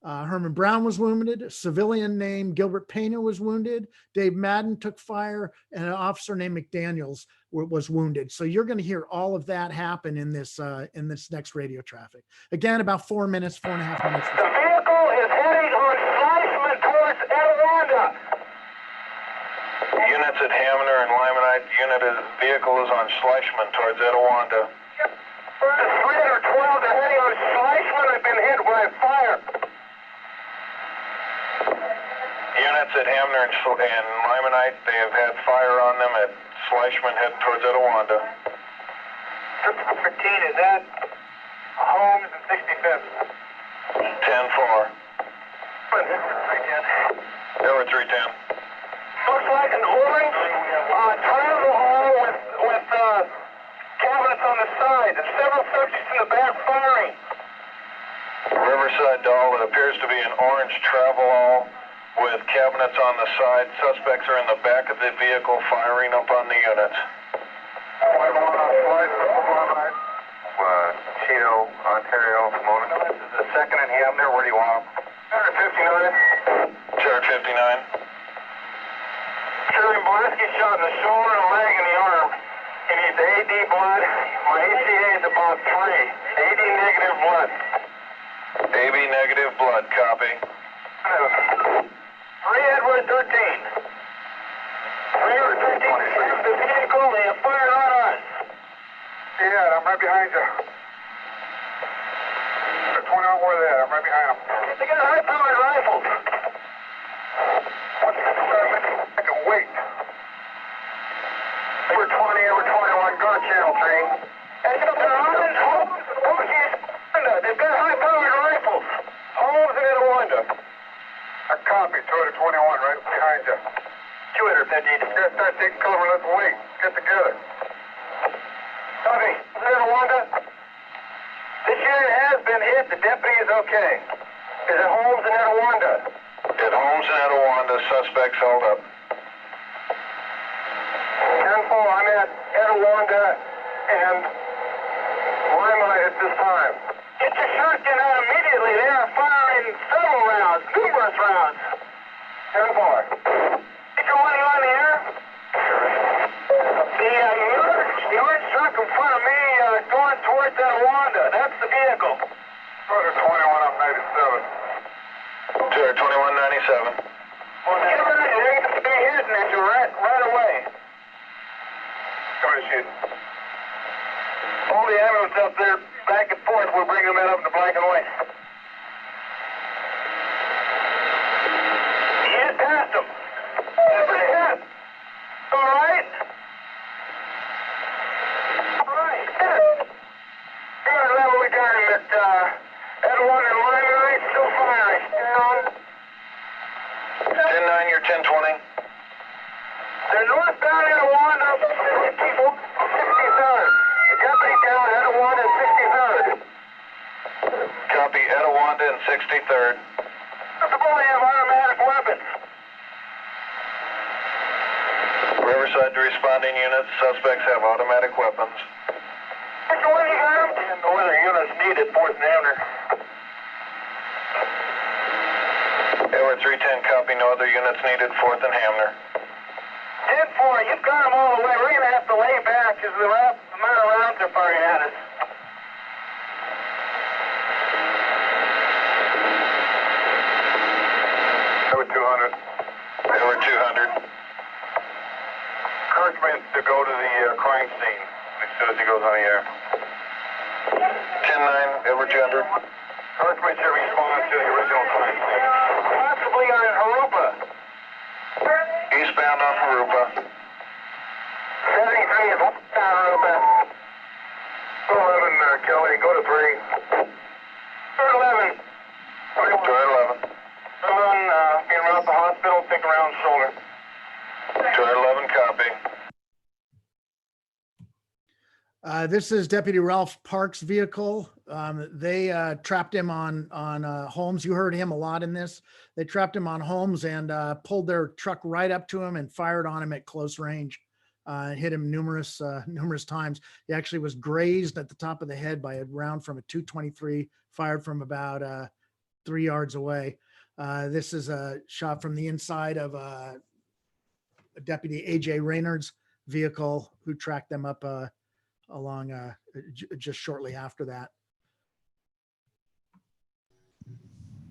Herman Brown was wounded. A civilian named Gilbert Pena was wounded. Dave Madden took fire, and an officer named McDaniels was wounded. So you're going to hear all of that happen in this next radio traffic. Again, about 4 minutes, 4.5 minutes. The vehicle is heading on Schleisman towards Etiwanda. Units at Hamner and Limonite. Vehicle is on Schleisman towards Etiwanda. The 3 or 12, they're heading on Schleisman. I've been hit by fire. Units at Hamner and Limonite, they have had fire on them at Schleisman heading towards Etiwanda. 15, is that Holmes and 65th? 10-4. There were 310. Looks like an orange triangle hall with cabinets on the side and several subjects in the back firing. Riverside Doll, it appears to be an orange travel hall with cabinets on the side. Suspects are in the back of the vehicle firing up on the units. Cheeto, Ontario, Pomona. This is the second in Hamner. Where do you want him? Chart 59. Polanski shot in the shoulder and leg and the arm. He needs AD blood. My ACA is about 3. AD negative blood. AB negative blood, copy. 3 Edward 13. 3 Edward 13. The vehicle, they have fired on us. Yeah, I'm right behind you. 20 on where they at? I'm right behind them. They got high-powered rifles. What's this? I can wait. We're 20, we're 21, go to channel 3. And they're on Holmes. They've got high-powered rifles. Holmes and Edwanda. A copy, 221, right behind you. 250. Let's start taking cover, let's wait. Get together. Copy. Edwanda. This unit has been hit. The deputy is okay. Is it Holmes and Edwanda? At Holmes and Etowanda, suspects held up. 10-4, I'm at Edwanda and Limelight at this time. Get your shotgun out immediately. They are firing several rounds, numerous rounds. 10-4. Get your money on the air. The orange truck in front of me going towards Edwanda. That's the vehicle. 21 up 97. 2197. Well, get ready. They're going to be hitting at you right away. Come on, shoot. Hold the ambulance up there, back and forth. We'll bring them in up in the black and white. You just passed them. Never hit. All right. All right. Good level. We got him at Edward and Limelight. Still firing. 10-9, you're 10-20. They're northbound Edward up 63rd. The deputy down Edward and 63rd. Copy, Etowanda and 63rd. The boy have automatic weapons. Riverside to responding units. Suspects have automatic weapons. Which one you got them? And no other units needed, 4th and Hamner. Edward 310, copy. No other units needed. 4th and Hamner. 10-4, you've got them all the way. We're going to have to lay back because the amount of rounds are firing at us. Edward 200. Edward 200. Encourage me to go to the crime scene as soon as he goes on the air. 10-9, Edward 200. Encourage me to respond to the original crime scene. Possibly on Harupa. Eastbound on Harupa. 73 is on Harupa. 11, Kelly, go to 3. 11. 211. 11, being around the hospital, pick around shoulder. 211, copy. This is Deputy Ralph Park's vehicle. They trapped him on Holmes. You heard him a lot in this. They trapped him on Holmes and pulled their truck right up to him and fired on him at close range. Hit him numerous times. He actually was grazed at the top of the head by a round from a .223 fired from about 3 yards away. This is a shot from the inside of Deputy A.J. Raynard's vehicle, who tracked them up along just shortly after that.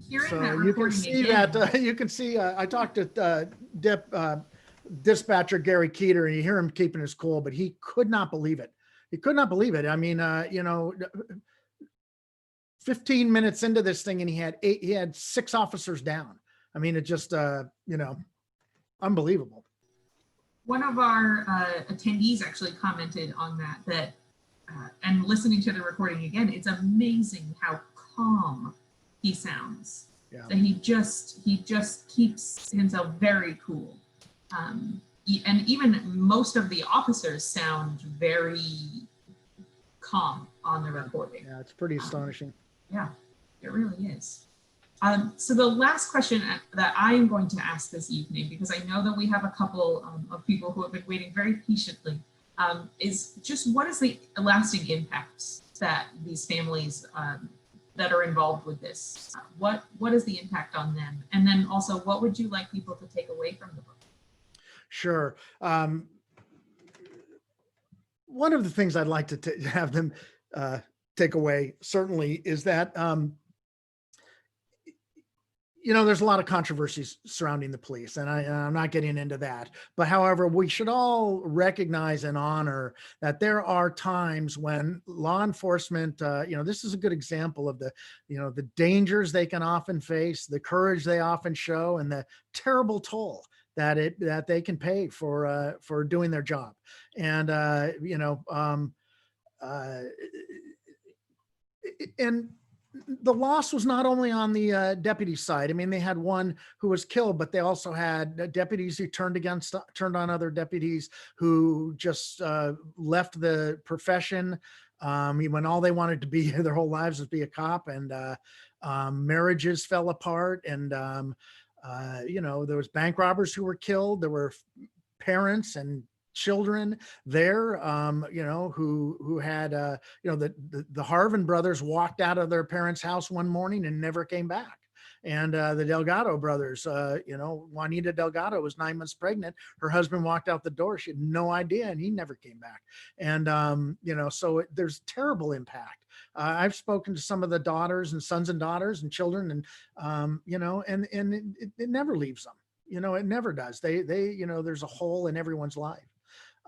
Hearing So that you can recording see again, that you can see. I talked to dispatcher Gary Keeter, and you hear him keeping his cool, but he could not believe it. He could not believe it. I mean, 15 minutes into this thing, and he had 6 officers down. I mean, it just unbelievable. one of our attendees actually commented on that and listening to the recording again, it's amazing how calm he sounds. Yeah. That he just keeps himself very cool. And even most of the officers sound very calm on the recording. Yeah, it's pretty astonishing. Yeah, it really is. So the last question that I am going to ask this evening, because I know that we have a couple of people who have been waiting very patiently, is just what is the lasting impacts that these families that are involved with this, what is the impact on them? And then also, what would you like people to take away from the book? Sure. one of the things I'd like to have them take away certainly is that, there's a lot of controversies surrounding the police, and I'm not getting into that. But however, we should all recognize and honor that there are times when law enforcement, this is a good example of the dangers they can often face, the courage they often show, and the terrible toll that they can pay for doing their job. And uh, and the loss was not only on the deputy side. I mean, they had one who was killed, but they also had deputies who turned on other deputies, who just left the profession when all they wanted to be their whole lives was be a cop. And marriages fell apart. And there was bank robbers who were killed. There were parents and children there, who had, the Harvin brothers walked out of their parents' house one morning and never came back. And the Delgado brothers, Juanita Delgado was 9 months pregnant. Her husband walked out the door. She had no idea, and he never came back. And, so there's terrible impact. I've spoken to some of the daughters and sons and daughters and children, and, it never leaves them. It never does. They, there's a hole in everyone's life.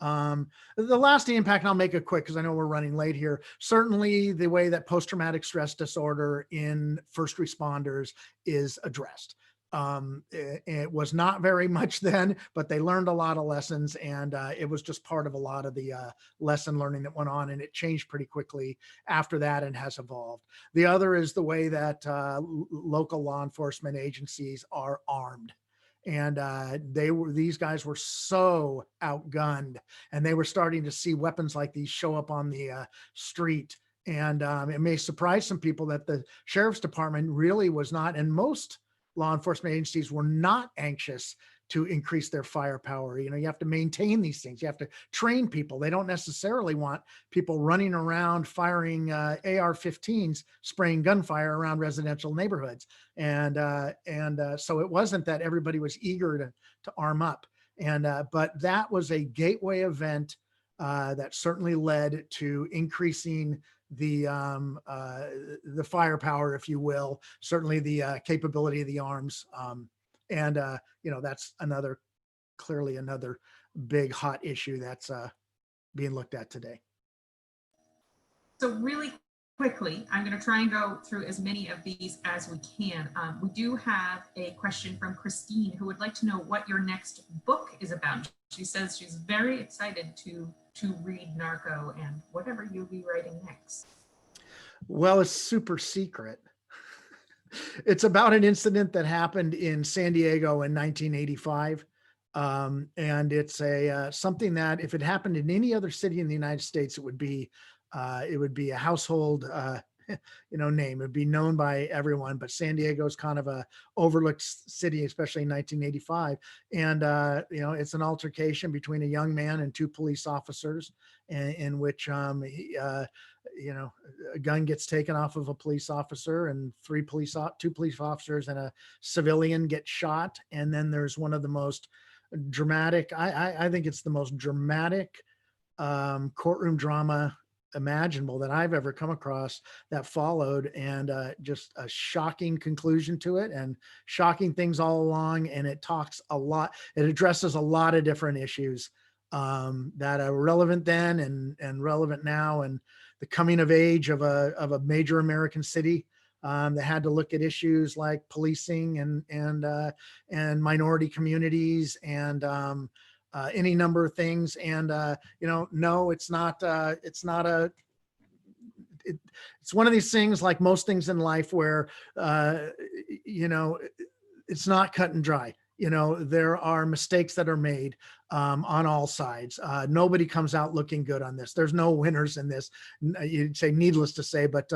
The lasting impact, and I'll make it quick because I know we're running late here. Certainly the way that post-traumatic stress disorder in first responders is addressed. It was not very much then, but they learned a lot of lessons, and it was just part of a lot of the lesson learning that went on, and it changed pretty quickly after that and has evolved. The other is the way that local law enforcement agencies are armed. And these guys were so outgunned, and they were starting to see weapons like these show up on the street. And it may surprise some people that the sheriff's department really was not, and most law enforcement agencies were not anxious to increase their firepower. You have to maintain these things. You have to train people. They don't necessarily want people running around firing AR-15s, spraying gunfire around residential neighborhoods. And so it wasn't that everybody was eager to arm up. And but that was a gateway event that certainly led to increasing the firepower, if you will, certainly the capability of the arms. And that's clearly another big hot issue that's being looked at today. So really quickly, I'm going to try and go through as many of these as we can. We do have a question from Christine, who would like to know what your next book is about. She says she's very excited to read Narco and whatever you'll be writing next. Well, it's super secret. It's about an incident that happened in San Diego in 1985. And it's something that if it happened in any other city in the United States, it would be a household name. It'd be known by everyone, but San Diego is kind of a overlooked city, especially in 1985. And it's an altercation between a young man and two police officers, in which a gun gets taken off of a police officer, and two police officers and a civilian get shot. And then there's one of the most dramatic, I think it's the most dramatic courtroom drama imaginable that I've ever come across that followed, and just a shocking conclusion to it, and shocking things all along. And it talks a lot, it addresses a lot of different issues that are relevant then and relevant now, and the coming of age of a major American city that had to look at issues like policing and minority communities and any number of things. And no, it's not it's one of these things, like most things in life, where it's not cut and dry. There are mistakes that are made on all sides. Nobody comes out looking good on this. There's no winners in this. You'd say, needless to say, but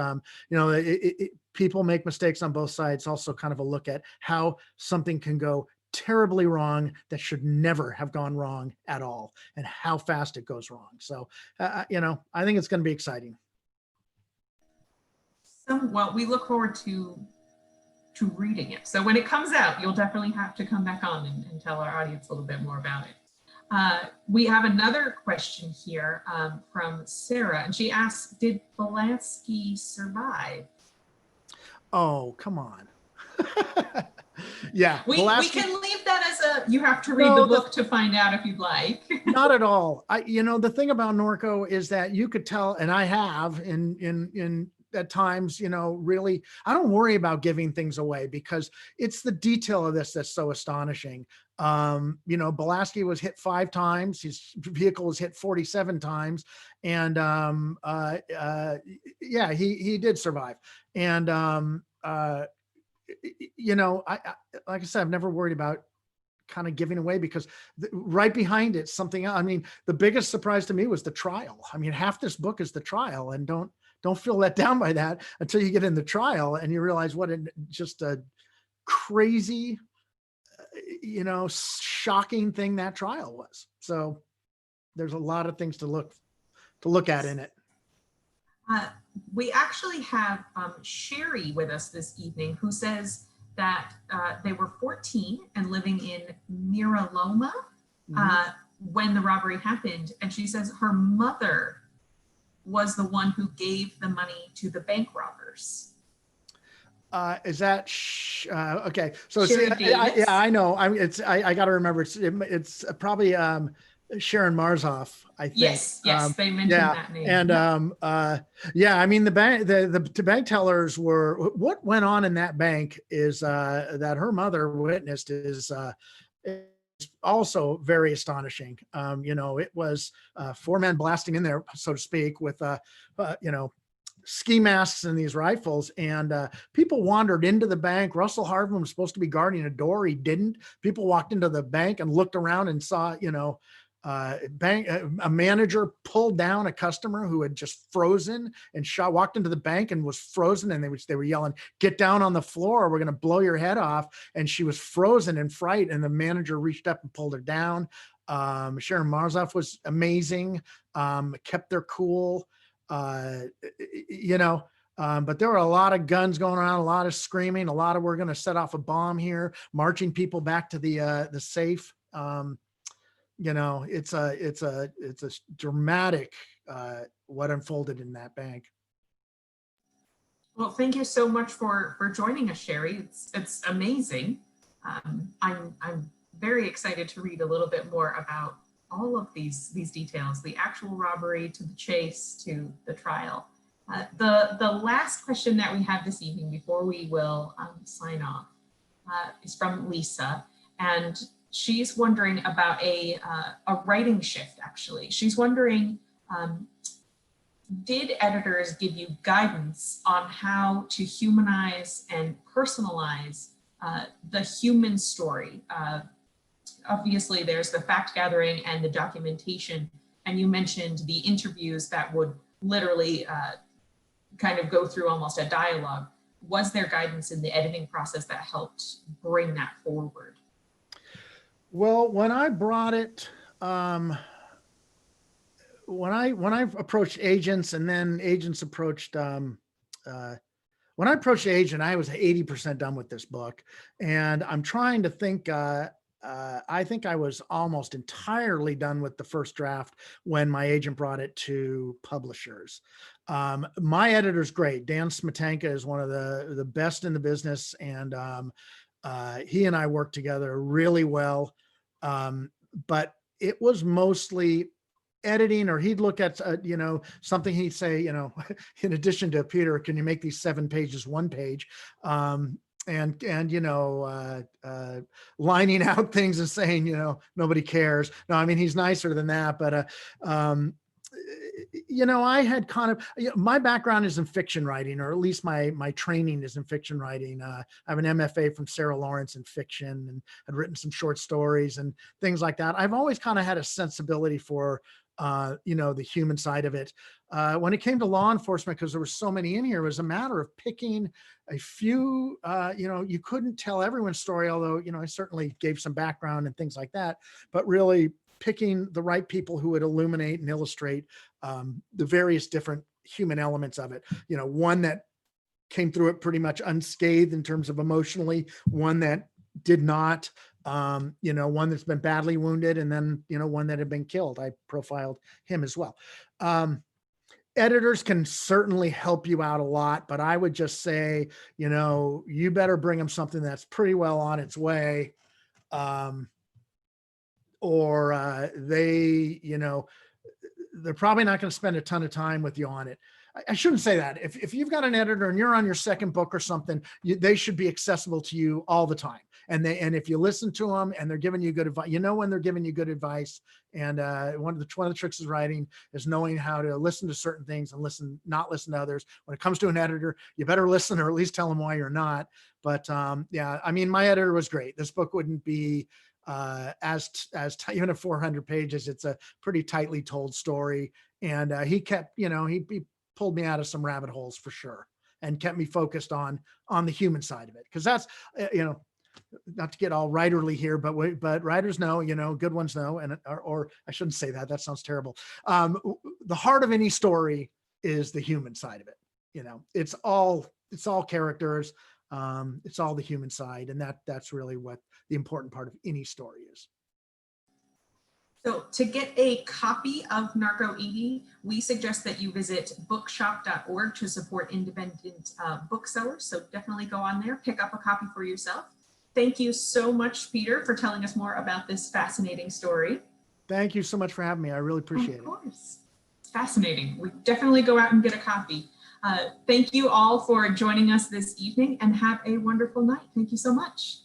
people make mistakes on both sides. Also kind of a look at how something can go terribly wrong that should never have gone wrong at all, and how fast it goes wrong. So, I think it's going to be exciting. So, well, we look forward to reading it. So when it comes out, you'll definitely have to come back on and tell our audience a little bit more about it. We have another question here from Sarah, and she asks, did Polanski survive? Oh, come on. Yeah. We can leave that as you have to read No, the book to find out if you'd like. Not at all. The thing about Norco is that you could tell, and I have in at times, really, I don't worry about giving things away because it's the detail of this that's so astonishing. Polanski was hit 5 times. His vehicle was hit 47 times. And yeah, he did survive. And, like I said, I've never worried about kind of giving away because right behind it, something else. I mean, the biggest surprise to me was the trial. I mean, half this book is the trial, and don't feel let down by that until you get in the trial and you realize what just a crazy, shocking thing that trial was. So there's a lot of things to look at in it. We actually have Sherry with us this evening, who says that they were 14 and living in Mira Loma when the robbery happened. And she says her mother was the one who gave the money to the bank robbers. Is that okay? So it's, I know. I got to remember. It's probably Sharon Marzoff, I think. Yes, they mentioned that name. And I mean, the bank tellers were, what went on in that bank is that her mother witnessed is also very astonishing. It was 4 men blasting in there, so to speak, with ski masks and these rifles, and people wandered into the bank. Russell Harvin was supposed to be guarding a door. He didn't. People walked into the bank and looked around and saw, a manager pulled down a customer who had just frozen and walked into the bank and was frozen, and they were yelling, "Get down on the floor or we're going to blow your head off." And she was frozen in fright, and the manager reached up and pulled her down. Sharon Marzoff was amazing, kept their cool, but there were a lot of guns going around, a lot of screaming, a lot of, "We're going to set off a bomb here," marching people back to the safe. It's a dramatic what unfolded in that bank. Well, thank you so much for joining us, Sherry. It's amazing. I'm very excited to read a little bit more about all of these details, the actual robbery to the chase to the trial. The last question that we have this evening before we will sign off is from Lisa, and she's wondering about a writing shift, actually. She's wondering, did editors give you guidance on how to humanize and personalize the human story? Obviously, there's the fact gathering and the documentation, and you mentioned the interviews that would literally kind of go through almost a dialogue. Was there guidance in the editing process that helped bring that forward? Well, when I brought it, when I approached agents, and then agents approached, when I approached the agent, I was 80% done with this book, and I'm trying to think. I think I was almost entirely done with the first draft when my agent brought it to publishers. My editor's great. Dan Smetanka is one of the best in the business, and he and I worked together really well. But it was mostly editing, or he'd look at something, he'd say, in addition to, "Peter, can you make these 7 pages 1 page?" Lining out things and saying, "Nobody cares." No, I mean, he's nicer than that, but I had kind of, my background is in fiction writing, or at least my training is in fiction writing. I have an MFA from Sarah Lawrence in fiction, and had written some short stories and things like that. I've always kind of had a sensibility for, the human side of it. When it came to law enforcement, because there were so many in here, it was a matter of picking a few. You couldn't tell everyone's story, although, I certainly gave some background and things like that, but really picking the right people who would illuminate and illustrate the various different human elements of it. One that came through it pretty much unscathed in terms of emotionally, one that did not, you know, one that's been badly wounded, and then, you know, one that had been killed. I profiled him as well. Editors can certainly help you out a lot, but I would just say, you know, you better bring them something that's pretty well on its way. Or they, you know, they're probably not going to spend a ton of time with you on it. I shouldn't say that. If you've got an editor and you're on your second book or something, they should be accessible to you all the time. And if you listen to them and they're giving you good advice, you know when they're giving you good advice. And one of the tricks of writing is knowing how to listen to certain things and not listen to others. When it comes to an editor, you better listen, or at least tell them why you're not. But yeah, I mean, my editor was great. This book wouldn't be even at 400 pages. It's a pretty tightly told story. And he kept, you know, he pulled me out of some rabbit holes for sure, and kept me focused on the human side of it. Cause that's, you know, not to get all writerly here, but writers know, you know, good ones know, and, or I shouldn't say that, that sounds terrible. The heart of any story is the human side of it. You know, it's all characters. It's all the human side. And that's really what the important part of any story is. So to get a copy of Narco Edie, we suggest that you visit bookshop.org to support independent booksellers. So definitely go on there, pick up a copy for yourself. Thank you so much, Peter, for telling us more about this fascinating story. Thank you so much for having me. I really appreciate it. Of course. It's fascinating. We definitely go out and get a copy. Thank you all for joining us this evening, and have a wonderful night. Thank you so much.